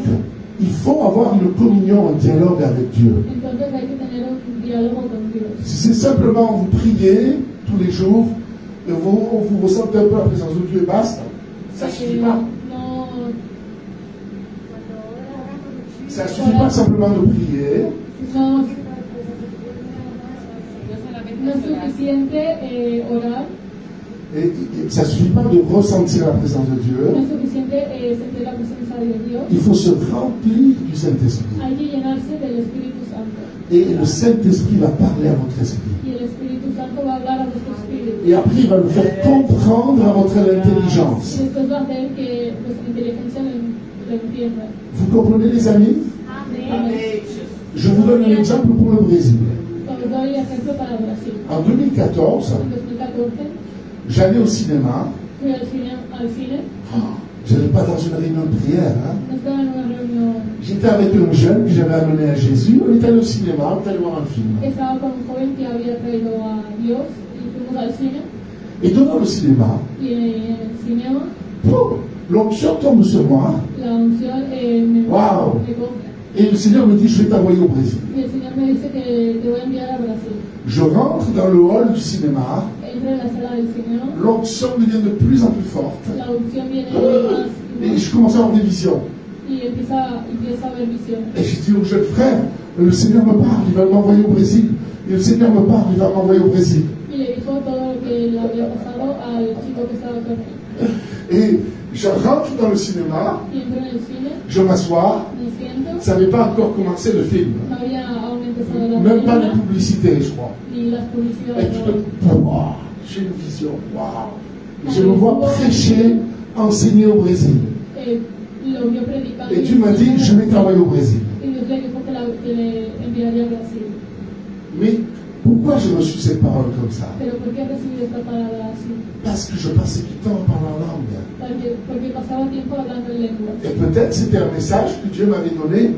il faut avoir une communion, un dialogue avec Dieu. Entonces hay que tener un diálogo con Dios. Si c'est simplement vous priez tous les jours, et vous ressentez un peu la présence de Dieu et basta, ça ne suffit pas. No, Ça ne suffit pas simplement de prier. no, no es suficiente orar, Et ça ne suffit pas de ressentir la présence de no Dieu. es suficiente sentir la presencia de Dios. Il faut se remplir du Saint-Esprit. Hay que llenarse del Espíritu Santo. Et le Saint-Esprit va parler à votre esprit. Y el Espíritu Santo va a hablar a vuestro espíritu. Et après, il va le faire comprendre à votre Y intelligence. después va a hacer que vuestra inteligencia lo entienda. Vous comprenez, les amis? Je vous donne un exemple pour le Brésil. Os doy ejemplo para Brasil. En 2014, En 2014 j'allais au cinéma. fui al cine, Je n'allais pas dans une réunion de prière. Hein. no estaba en una reunión, J'étais avec un jeune que j'avais amené à Jésus. On est allé au cinéma, on est allé voir un film. estaba con un joven que había traído a Dios y fuimos al cine Et devant le cinéma, y en el cinema l'onction tombe sur moi. la unción me Wow. coge Et le Seigneur me dit, je vais t'envoyer au Brésil. y el Señor me dice que te voy a enviar a Brasil. Je rentre dans le hall du cinéma. Entro en la sala del Señor, L'onction devient de plus en plus forte. la unción viene más Et je commençais à avoir des visions. y empieza a ver visiones. Et j'ai dit au jeune frère, le Seigneur me parle, il va m'envoyer au Brésil. Et le Seigneur me parle, il va m'envoyer au Brésil. Y le dijo todo lo que le había pasado al chico que estaba con él. Et je rentre dans le cinéma, Y entro en el cine, je m'assois, me siento, ça n'avait pas encore commencé le film. no había aún empezado la Même pas les película, publicités, je crois. ni las Et publicidades. tout de wow, j'ai une vision, waouh. Je me vois prêcher, enseigner au Brésil. Lo vio predicando. Et Dieu m'a dit, je vais travailler au Brésil. Y Dios le dijo que le enviaría a Brasil. Mais pourquoi j'ai reçu cette parole comme ça? Pero ¿por qué recibí esta palabra así? Parce que je passais du temps à parler en langue. Porque pasaba tiempo hablando en lenguas. Et peut-être c'était un message que Dieu m'avait donné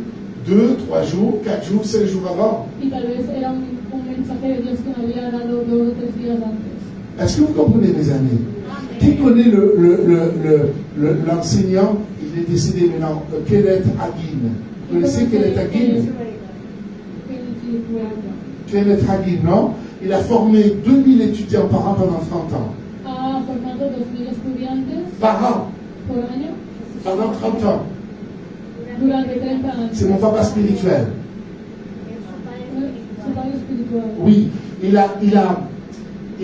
2, 3 jours, 4 jours, 5 jours avant. Y tal vez era un mensaje de Dios que me había dado 2 o 3 días antes. Est-ce que vous comprenez, mes amis? Qui connaît l'enseignant? Il est décédé maintenant, Kenneth Hagin. Vous connaissez Kenneth Hagin? Kenneth Hagin, non? Il a formé 2000 étudiants par an pendant 30 ans. Ha formado 2000 estudiantes Par an, por año pendant 30 ans. durante 30 años. C'est mon papa spirituel. Su padre espiritual. Oui, il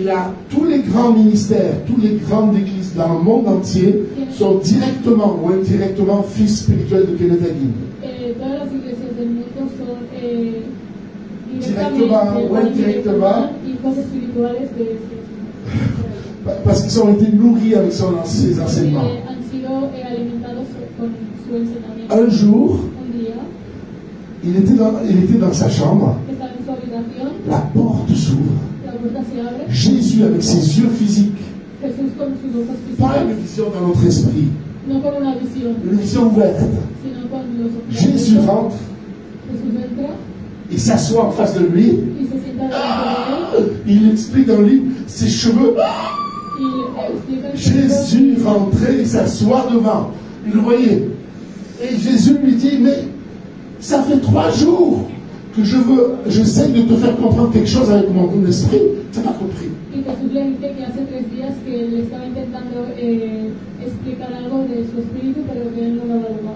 a tous les grands ministères, toutes les grandes églises dans le monde entier sont directement ou indirectement fils spirituels de Kenneth Hagin. Todas las iglesias del mundo son Directement ou indirectement, hijos espirituales de Jesús. Parce qu'ils ont été nourris avec ses enseignements. Han sido alimentados con su enseñamiento. Un jour, Un día, il était dans sa chambre, estaba en su habitación, la porte s'ouvre. la puerta se abre, Jésus avec ses yeux physiques, Jesús con sus ojos pas físicos, une vision dans notre esprit, no con una visión, une vision ouverte. sino con los ojos Jésus abiertos. rentre, Jesús entra il s'assoit en face de lui, y se sienta delante de él il explique dans le livre ses cheveux. y le explica el Jésus rentrait, il s'assoit devant. Il le voyait. Et Jésus lui dit, mais ça fait 3 jours que j'essaie de te faire comprendre quelque chose avec mon esprit. Tu n'as pas compris. Y Jesús le dice que hace 3 días que le estaba intentando explicar algo de su espíritu, pero que él no lo valoraba.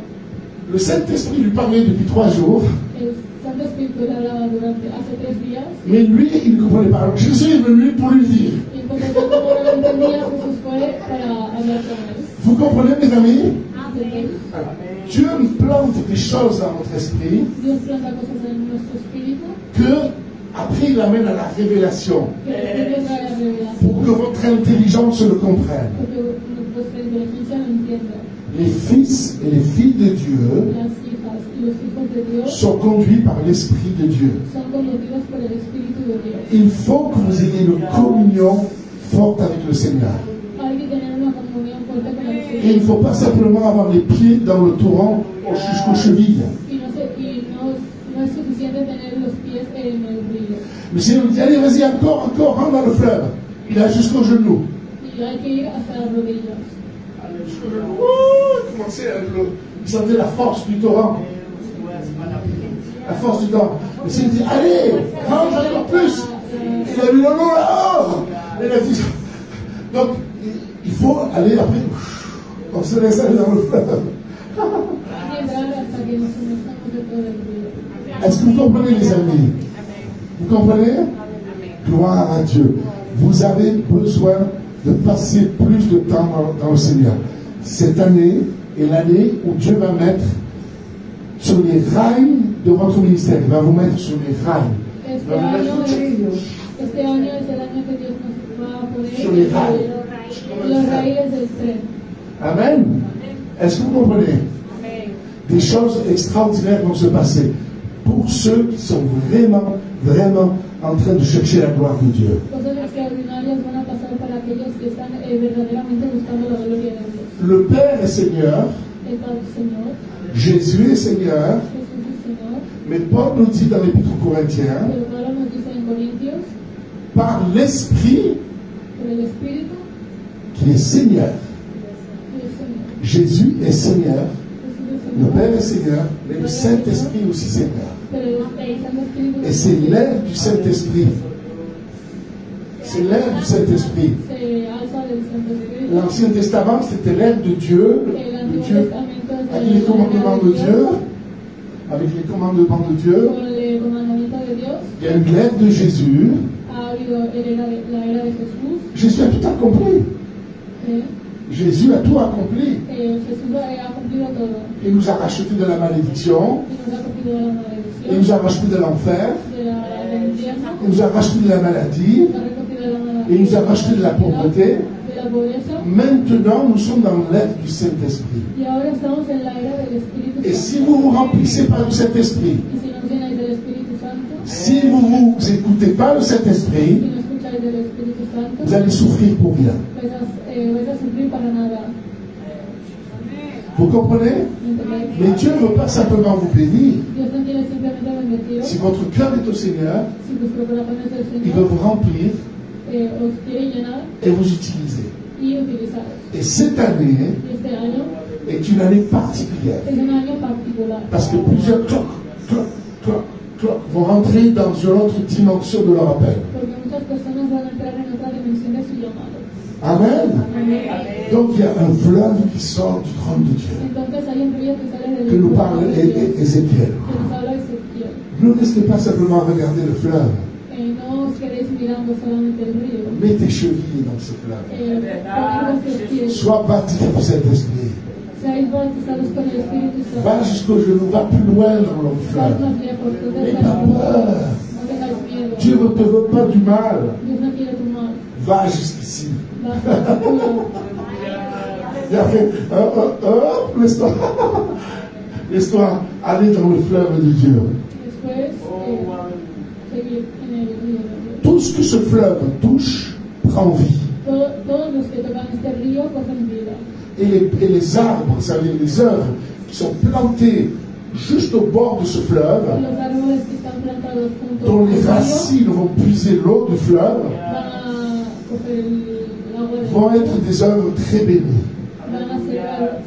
Le Saint-Esprit lui parlait depuis 3 jours, El Santo Espíritu le hablaba hace 3 días, mais lui, il ne comprenait pas. Alors Jésus est venu pour lui dire. y entonces yo, como no lo entendía, Jesús fue para hablar con él. Vous comprenez, mes amis? ¿Entendéis? Dieu plante des choses dans notre esprit Dios planta cosas en nuestro espíritu que, après, il amène à la révélation que después trae la revelación, pour que votre intelligence le comprenne. porque nuestra inteligencia lo entienda. Les fils et les filles de Dieu Las hijas y los hijos de Dios sont conduits par l'Esprit de Dieu. son conducidos por el Espíritu de Dios. Il faut que vous ayez une communion forte avec le Seigneur. Hay que tener una comunión fuerte con el Et il Señor. ne faut pas simplement avoir les pieds dans le torrent jusqu'aux chevilles. Y no es suficiente tener los pies en el río. Le Seigneur nous dit, allez, vas-y, encore, rentre dans le fleuve. Il a jusqu'aux genoux. Y hay que ir hasta las rodillas. Allez, jusqu'aux genoux. Oh, commencez à vous sentez la force du torrent. La force du torrent. Le Seigneur dit, allez, rentre encore plus. Il a vu le nom là-haut. Il a dit, donc, il faut aller après. On se laisse aller dans le fleuve. Hay que entrar hasta que nos sumerjamos dentro del río. Est-ce que vous comprenez, les amis? Vous comprenez? Gloire à Dieu. Vous avez besoin de passer plus de temps dans le Seigneur. Cette année est l'année où Dieu va mettre sur les rails de votre ministère. Il va vous mettre sur les rails. Este año es el año que Dios nos va a poner Sur les rails. los raíles del tren. Amen. Est-ce que vous comprenez? Des choses extraordinaires vont se passer pour ceux qui sont vraiment, vraiment en train de chercher la gloire de Dieu. Cosas extraordinarias van a pasar para aquellos que están verdaderamente buscando la gloria de Dios. Le Père est Seigneur, El Padre Señor, Jésus est Seigneur, Jesús es Señor, mais Paul nous dit dans l'Épître aux Corinthiens, pero Pablo nos dice en Corintios, par l'Esprit por el Espíritu, qui est Seigneur. que es Señor. Jésus est Seigneur, Jesús es le Señor, Père est Seigneur, mais le Saint-Esprit est aussi Seigneur. pero el Santo Espíritu Et c'est l'air du Saint-Esprit. C'est l'air du Saint-Esprit. se alza del Santo Espíritu. L'Ancien Testament, c'était l'air de Dieu, Antiguo Dieu, Testamento es avec les commandements de Dieu, avec les commandements de Dieu, con el comandamiento de Dios. il y a eu l'ère de Jésus. Ha habido la era de Jesús. Jésus a tout accompli. eh, Jésus a tout accompli. Jesús ha cumplido todo. Il nous a rachetés de la malédiction. Y nos ha cumplido la Il maldición nous a rachetés de l'enfer. del infierno. Il nous a rachetés de la maladie. Nos ha recogido de la maladie. Il nous a rachetés de la pauvreté. De la pobreza. Maintenant, nous sommes dans l'ère du Saint-Esprit. Y ahora estamos en la era del Espíritu Et Santo. si vous vous remplissez par le Saint-Esprit, Y si nos llenáis del Espíritu Santo, si vous ne vous écoutez pas le Saint-Esprit, si no escucháis del Espíritu Santo, vous allez souffrir pour rien. vais a sufrir para nada. Vous comprenez? ¿Entendéis? Mais Dieu ne veut pas simplement vous bénir. Dios no quiere simplemente bendeciros. Si votre cœur est au Seigneur, Si vuestro corazón es del il veut Señor, vous remplir os quiere llenar et vous utiliser. y utilizaros. Et cette année Y este año est une année particulière. es un año particular. Parce que plusieurs clocs vont rentrer dans une autre dimension de leur appel. Porque muchas personas van a entrar en otra dimensión de su llamado. Amen. Amén. Donc il y a un fleuve qui sort du trône de Dieu. Entonces hay un río que sale del Que nous trono parle de Dios, Ézéchiel. que nos habla Ezequiel. Ne restez pas simplement à regarder le fleuve. No os quedéis mirando solamente el río. Mets tes chevilles dans ce fleuve. Poned vuestros pies. Sois baptisé du Saint-Esprit. Seáis bautizados con el Espíritu Santo. Va jusqu'au genou, va plus loin dans le Seáis fleuve. más lejos, no N'aie tengáis pas peur. no tengáis miedo. Dieu ne te veut pas du mal. Dios no quiere tu mal. Va jusqu'ici. Vas a futuro. Et après, laisse-toi, laisse-toi aller dans le fleuve de Dieu. Después, seguir en el río de Dios. Tout ce que ce fleuve touche prend vie. Todos los que tocan este río cogen vida. Et les arbres, ça veut dire les œuvres qui sont plantées juste au bord de ce fleuve, Los árboles que están plantados junto dont al les río racines vont puiser l'eau du fleuve, van a coger el agua del vont río. être des œuvres très bénies. Van a ser árboles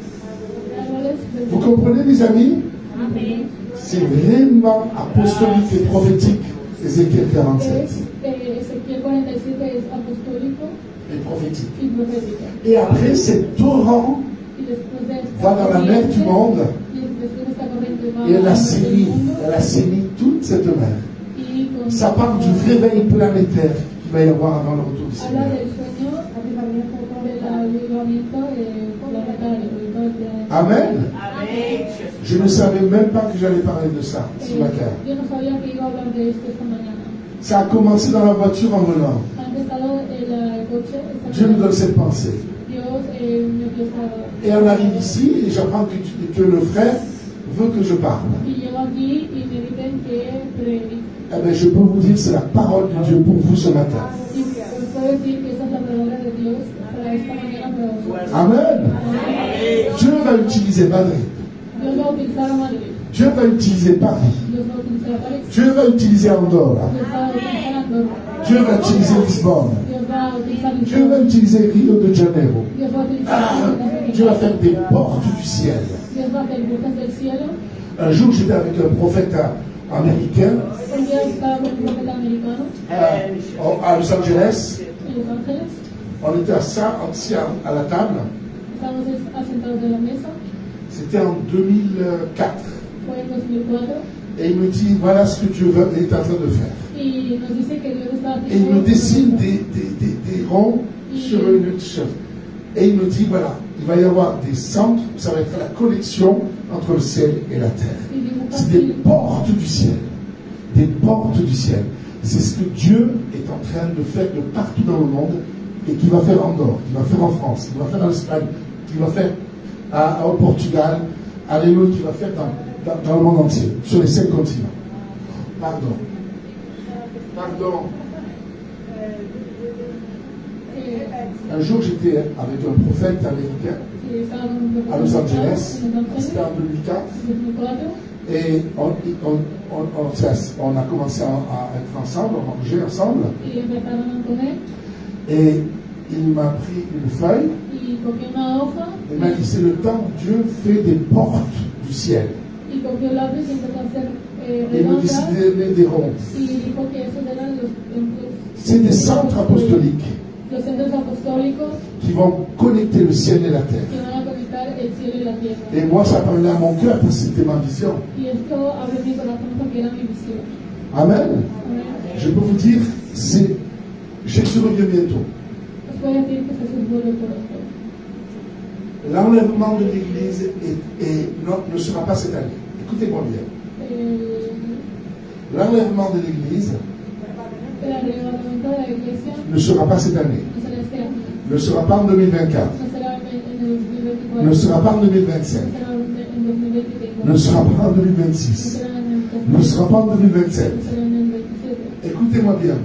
Vous comprenez, les amis? Amén. C'est vraiment apostolique et prophétique, Ézéchiel 47. Ezequiel 47 es apostólico Et prophétique. y profético. Et après, ces torrents Y después de esta va dans la mer du monde y después de esta corriente va et elle al assainit, mundo elle assainit toute cette mer. y con Ça parle du réveil planétaire qu'il va y avoir avant le retour du habla Seigneur. del sueño del avivamiento planetario. de todo el planeta. Amen. Je ne savais même pas que j'allais parler de ça ce matin. Yo no sabía que iba a hablar de esto esta mañana. Ça a commencé dans la voiture en venant. Ha empezado el coche. Dieu me donne cette pensée. Dios me dio esta. Et on arrive ici et j'apprends que le frère veut que je parle. Y llego aquí y me dicen que predique. Eh bien, je peux vous dire, c'est la parole de Dieu pour vous ce matin. Y os puedo decir que esa es la palabra de Dios para esta mañana para vosotros. Amen. Dieu va utiliser Madrid. Dios va a utilizar a Madrid. Dieu va utiliser Paris. Dios va a utilizar a París. Dieu va utiliser Andorra. Dios va a utilizar a Andorra. Dieu va utiliser Lisbonne. Dios va a utilizar Dieu va utiliser Rio de Janeiro. Dios va a utilizar Ah, Dieu va faire des portes du ciel. Dios va a hacer puertas del cielo. Un jour, j'étais avec un prophète américain Un día estaba con un profeta americano à Los Angeles. en Los Ángeles. On était assis à la table. Estábamos asentados en la mesa. C'était en 2004. Fue en 2004. Et il me dit, voilà ce que Dieu est en train de faire. Y nos dice que Dios está Et il me haciendo. dessine des ronds sur une t-shirt. Et il me dit, voilà, il va y avoir des centres, ça va être la connexion entre le ciel et la terre. Y dibuja C'est des así. portes du ciel. Des portes du ciel. C'est ce que Dieu est en train de faire de partout dans le monde et qu'il va faire en Andorre, qu'il va faire en France, qu'il va faire en Espagne, qu'il va faire au Portugal, alléluia, qu'il va faire dans le monde entier, sur les 5 continents. Pardon. Un jour, j'étais avec un prophète américain Y estaba con un profeta à Los americano Angeles, en Los Ángeles. c'était en 2004, 2004. et on a commencé à être ensemble, à manger ensemble, Y empezaron a comer. et il m'a pris une feuille, Y cogió una hoja. et m'a dit, c'est le temps où Dieu fait des portes du ciel. Y cogió lápiz y empezó a hacer Et il me redondas. décidait des ronds. Y dijo que esos eran los templos. C'est des centres apostoliques Los centros apostólicos qui vont connecter le ciel et la terre. que van a conectar el cielo y la tierra. Et moi, ça parlait à mon cœur parce que c'était ma vision. Y esto abre mi corazón porque era mi visión. Amen. Amén. Je peux vous dire, c'est Jésus revient bientôt. Os voy a decir que Jesús vuelve pronto. L'enlèvement de l'Église ne sera pas cette année. Écoutez-moi bien. L'enlèvement de l'Église El arrebatamiento de la iglesia ne sera pas cette année. no será este año, Ne sera pas en 2024. no será en el 2024, Ne sera pas en 2025. no será en 2025, Ne sera pas en no 2026. será en el 2027, Ne sera pas en 2027. no será en el 27, Écoutez-moi bien.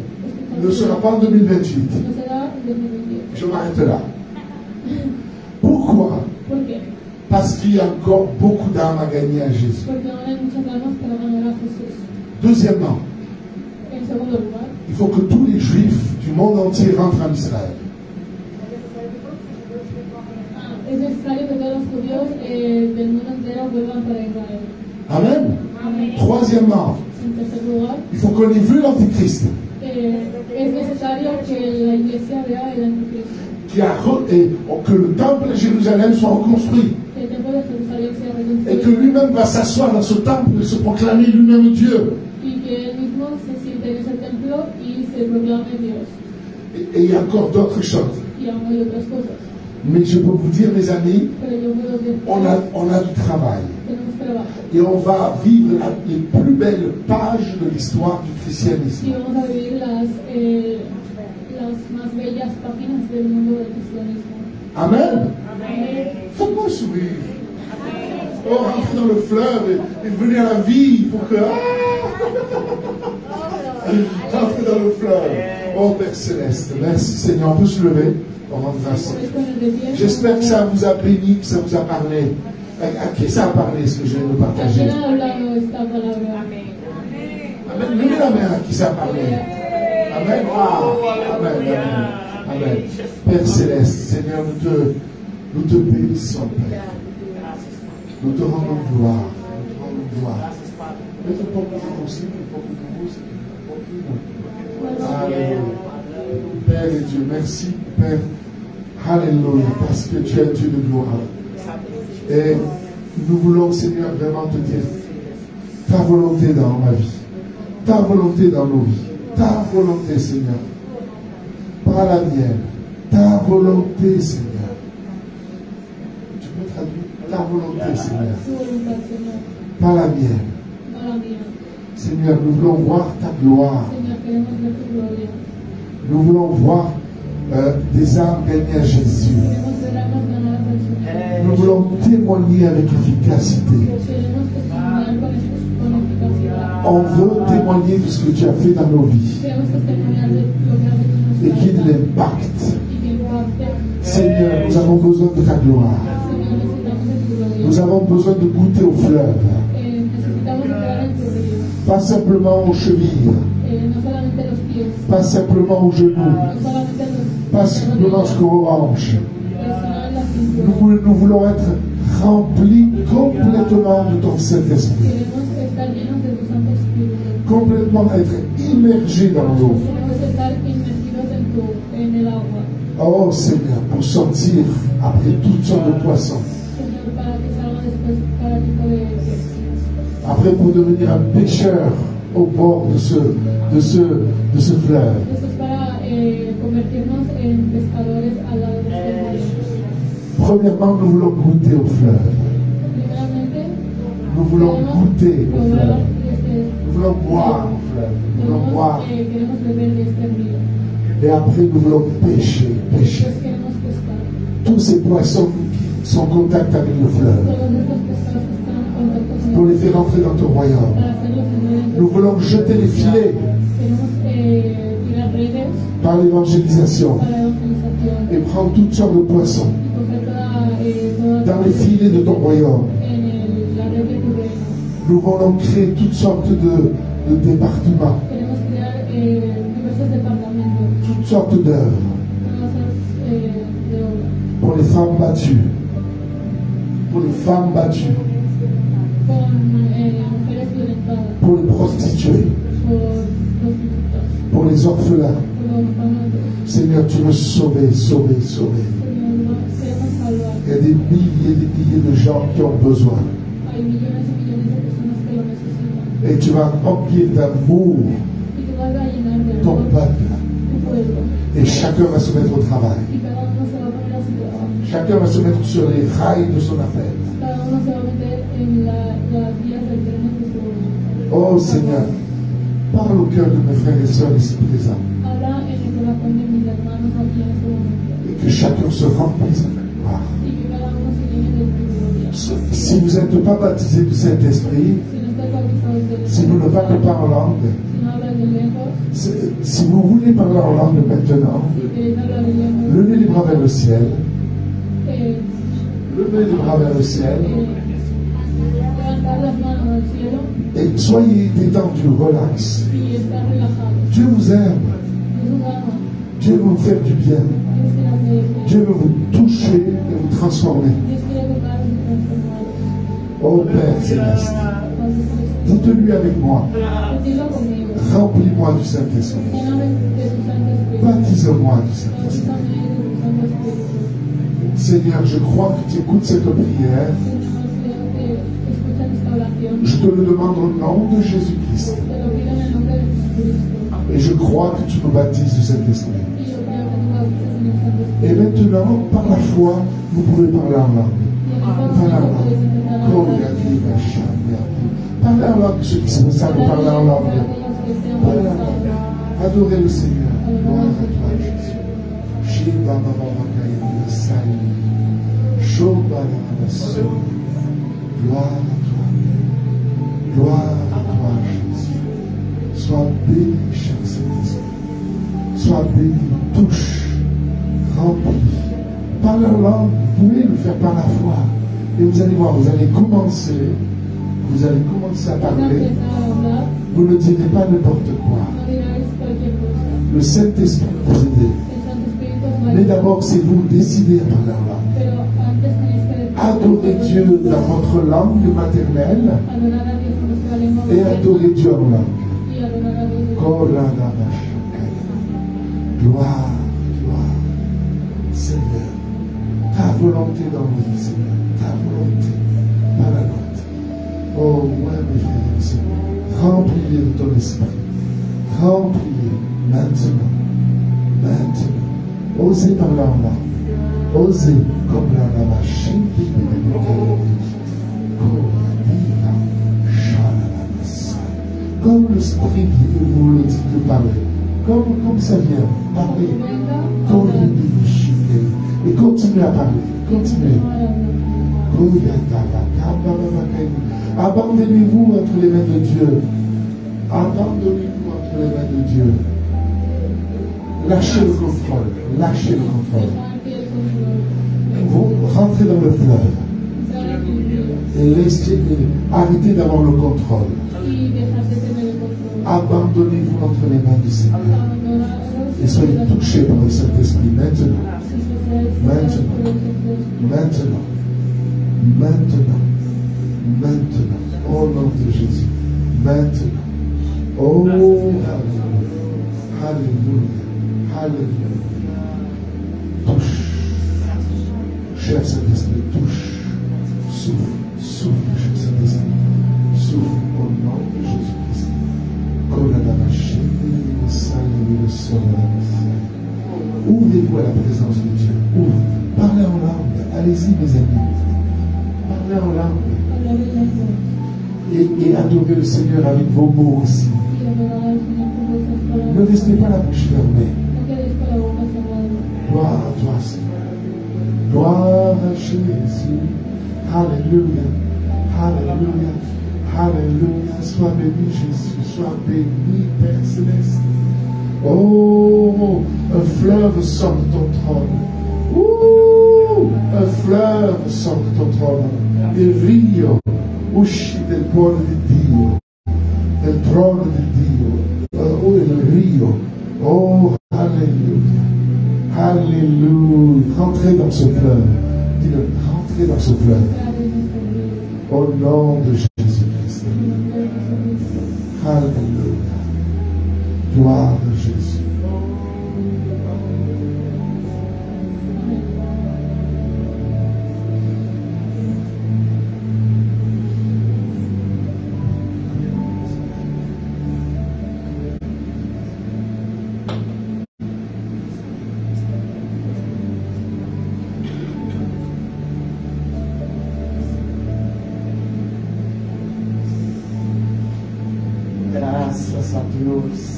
Ne sera pas en 2028. no será en 2028. Je m'arrête là. Pourquoi? ¿Por qué? Parce qu'il y a encore beaucoup d'âmes à gagner à Jésus. Porque aún hay muchas almas para ganar a Jesús. Deuxièmement, En segundo lugar, il faut que tous les Juifs du monde entier rentrent en Israël. es necesario que todos los judíos del mundo entero vuelvan para Israel. Amen. Amén. Troisièmement, En tercer lugar, il faut qu'on ait vu l'Antichrist es necesario que la iglesia vea el anticristo, que le temple de Jérusalem soit reconstruit que el templo de Jerusalén sea et que reconstruido lui-même va s'asseoir dans ce temple et se proclamer lui-même Dieu. y que él mismo se siente en ese templo y se proclame Dios. Et il y a encore d'autres choses. Y aún hay otras cosas. Mais je peux vous dire, mes amis, Pero yo puedo decir, on a du travail. tenemos trabajo. Et on va vivre les plus belles pages de l'histoire du Y christianisme. vamos a vivir las más bellas páginas del mundo del cristianismo. Amen. Amén. Faites-moi sourire. Oh, rentrez dans le fleuve et venez à la vie pour que... Rentrez dans le fleuve. Oh, Père Céleste, merci Seigneur. On peut se lever. On rend grâce. Podéis poner de pie. J'espère que ça vous a béni, que ça vous a parlé. À qui ça a parlé, ce que je viens de ¿A partager? quién ha hablado esta palabra? Amen. Levez la main à qui ça a parlé. Amen. Ah, amen, amen, amen. Père Céleste, Seigneur, nous te bénissons, Père. Nous te rendons gloire. Nous te rendons gloire. Mettez pour vous aussi, pour vous. Alléluia. Père et Dieu, merci, Père. Alléluia, parce que tu es Dieu de gloire. Et nous voulons, Seigneur, vraiment te dire ta volonté dans ma vie, ta volonté dans nos vies, ta volonté, Seigneur, pas la mienne, ta volonté, Seigneur. Tu peux traduire ta volonté, Seigneur, Tu voluntad, Señor, pas la mienne. no la mía. Seigneur, nous voulons voir ta gloire. Señor, queremos ver tu gloria. Nous voulons voir des âmes gagner à Jésus. Queremos ver almas ganadas al Señor. Nous voulons témoigner avec efficacité. Queremos testimoniar con eficacia. On veut témoigner de ce que tu as fait dans nos vies Queremos testimoniar de lo que has hecho en et nuestra qu'il y ait de vida l'impact. y que impacte. Seigneur, nous avons besoin de ta gloire. Señor, necesitamos de tu gloria. Nous avons besoin de goûter au fleuve. Necesitamos entrar en tu río. Pas simplement aux chevilles, No solamente los pies, pas simplement aux genoux, no solamente pas simplement jusqu'aux hanches. sino en la cintura. Nous voulons être remplis complètement de ton Saint-Esprit. Queremos estar llenos de tu Santo Espíritu. Complètement être immergés dans l'eau. Queremos estar inmergidos en el agua. Oh Seigneur, pour sortir après toutes sortes de poissons. Señor, para que salga después cada tipo de peces. Après pour devenir un pêcheur au bord de ce fleuve. Esto es para convertirnos en pescadores al lado de este río. Premièrement, nous voulons goûter au fleuve. Primeramente, Nous voulons goûter au probar fleuve. este, Nous voulons boire au fleuve. Nous voulons boire. queremos beber de este río. Et après, nous voulons pêcher. Después queremos pescar. Tous ces poissons qui sont en contact avec le fleuve. Todos estos pescados que están en contacto con Pour les faire entrer dans ton royaume. para hacerlos entrar en tu Nous voulons jeter les filets Queremos tirar redes par l'évangélisation para evangelización et prendre toutes sortes de poissons y coger toda dans les filets de ton royaume. la red de tu reino. Nous voulons créer toutes sortes de départements, Queremos crear diversos departamentos, toutes sortes d'œuvres casas de obra, pour les femmes battues, pour les femmes battues, con mujeres violentadas, pour les prostituées, por prostitutas, pour les orphelins. por los orfanatos. Seigneur, tu veux sauver, sauver, sauver. Señor, queremos salvar. Il y a des milliers de gens qui ont besoin. Hay millones y millones de personas que lo necesitan. Et tu vas remplir d'amour Y tú vas a llenar de ton amor peuple. tu pueblo. Et chacun va se mettre au travail. Y cada uno se va a poner a su trabajo. Chacun va se mettre sur les rails de son appel. Cada uno se va a meter en las vías del tren de su Oh Seigneur, parle au cœur de mes frères et sœurs ici présents. Habla en el corazón de mis hermanos aquí en este momento. Et que chacun se remplisse de la gloire. Y que cada uno se llene de tu gloria. Si vous n'êtes pas baptisé du Saint-Esprit, Si no estás bautizado del si vous ne parlez pas en langue, si no hablas de lejos, si vous voulez parler en langue maintenant, si quieres hablar de lejos, levez les bras vers le ciel. eh, Levez les bras vers le ciel. levantar las manos al cielo Et soyez détendus, relax. y estar relajado. Dieu vous aime. Dios nos ama, Dieu veut vous faire du bien. Dios quiere hacer bien, Dieu veut vous toucher et vous transformer. Dios quiere tocaros y transformaros. Oh Père Céleste, Padre Celestial, dites-lui avec moi, dilo conmigo, remplis-moi du Saint-Esprit. lléname de tu Santo Espíritu, Baptise-moi du Saint-Esprit. bautízame de tu Santo Espíritu. Seigneur, je crois que tu écoutes cette prière. Señor, creo que escuchan esta oración. Je te le demande au nom de Jésus-Christ. Te lo pido en el nombre de Jesucristo. Et je crois que tu nous baptises du Saint-Esprit. Y yo creo que tú bautizas en el Santo Espíritu. Et maintenant, par la foi, vous pouvez parler en langue. Y en el Parlez Santo en langue. puedes intentar hablar. Parlez en langue, ceux qui sont savent parler en langue. Parlez en langue. Adorez le Seigneur. Gloire à toi, Jésus. Shiva Baba Kaya Sai. Shoba Namasu. Gloire à toi. Gloire à toi, Jésus. Sois béni, cher Saint-Esprit. Sois béni, touche, remplis. Parlez en langue, vous pouvez le faire par la foi. Et vous allez voir, vous allez commencer à parler. Vous ne direz pas n'importe quoi. No digáis cualquier cosa. Le Saint-Esprit vous aide. El Santo Espíritu os va a Mais ayudar. d'abord, c'est vous décidez à parler en langue. Pero antes tenéis que Adorez Dieu dans votre langue maternelle adorar a Dios con nuestra lengua et materna adorez Dieu en langue. y adorar a Dios. Gloire, gloire. Seigneur, ta volonté dans nos vies, Seigneur. Ta volonté, pas la nôtre. Oh, moi, mes frères et sœurs, remplis-les de ton esprit. Remplis-les maintenant. Maintenant. Osez parler en langue. Osez comme la machine qui comme l'esprit vous le dit de parler. Comme ça vient. Parlez. Et continuez à parler. Continuez. Abandonnez-vous entre les mains de Dieu. Abandonnez-vous entre les mains de Dieu. Lâchez le contrôle. Lâchez le contrôle. Vous rentrez dans le fleuve. Et arrêtez d'avoir le contrôle. Abandonnez-vous entre les mains du Seigneur. Et soyez touchés par le Saint-Esprit maintenant. Maintenant. Au nom de Jésus. Maintenant. Oh, Alléluia. Touche. Cher Saint-Esprit, touche. Souffle, cher Saint-Esprit. Souffle au nom de Jésus-Christ. Ouvrez-vous à la présence de Dieu. Parlez en langue. Allez-y, mes amis. Parlez en langue. Et adorez le Seigneur avec vos mots aussi. Ne restez pas la bouche fermée. Gloire à toi, Seigneur. Gloire à Jésus. Alléluia. Alléluia. Alléluia. Sois béni, Jésus. Sois béni, Père Céleste. Oh, un fleuve sort de ton trône. Un fleuve sort de ton trône. Il rio uscì del cuore di Dio, del trono di Dio. Oh, il rio. Oh, alléluia. Alléluia. Rentrez dans ce fleuve. Dis-le, rentrez dans ce fleuve. Au nom de Jésus-Christ. Alléluia. Gloire à Jésus. a Dios.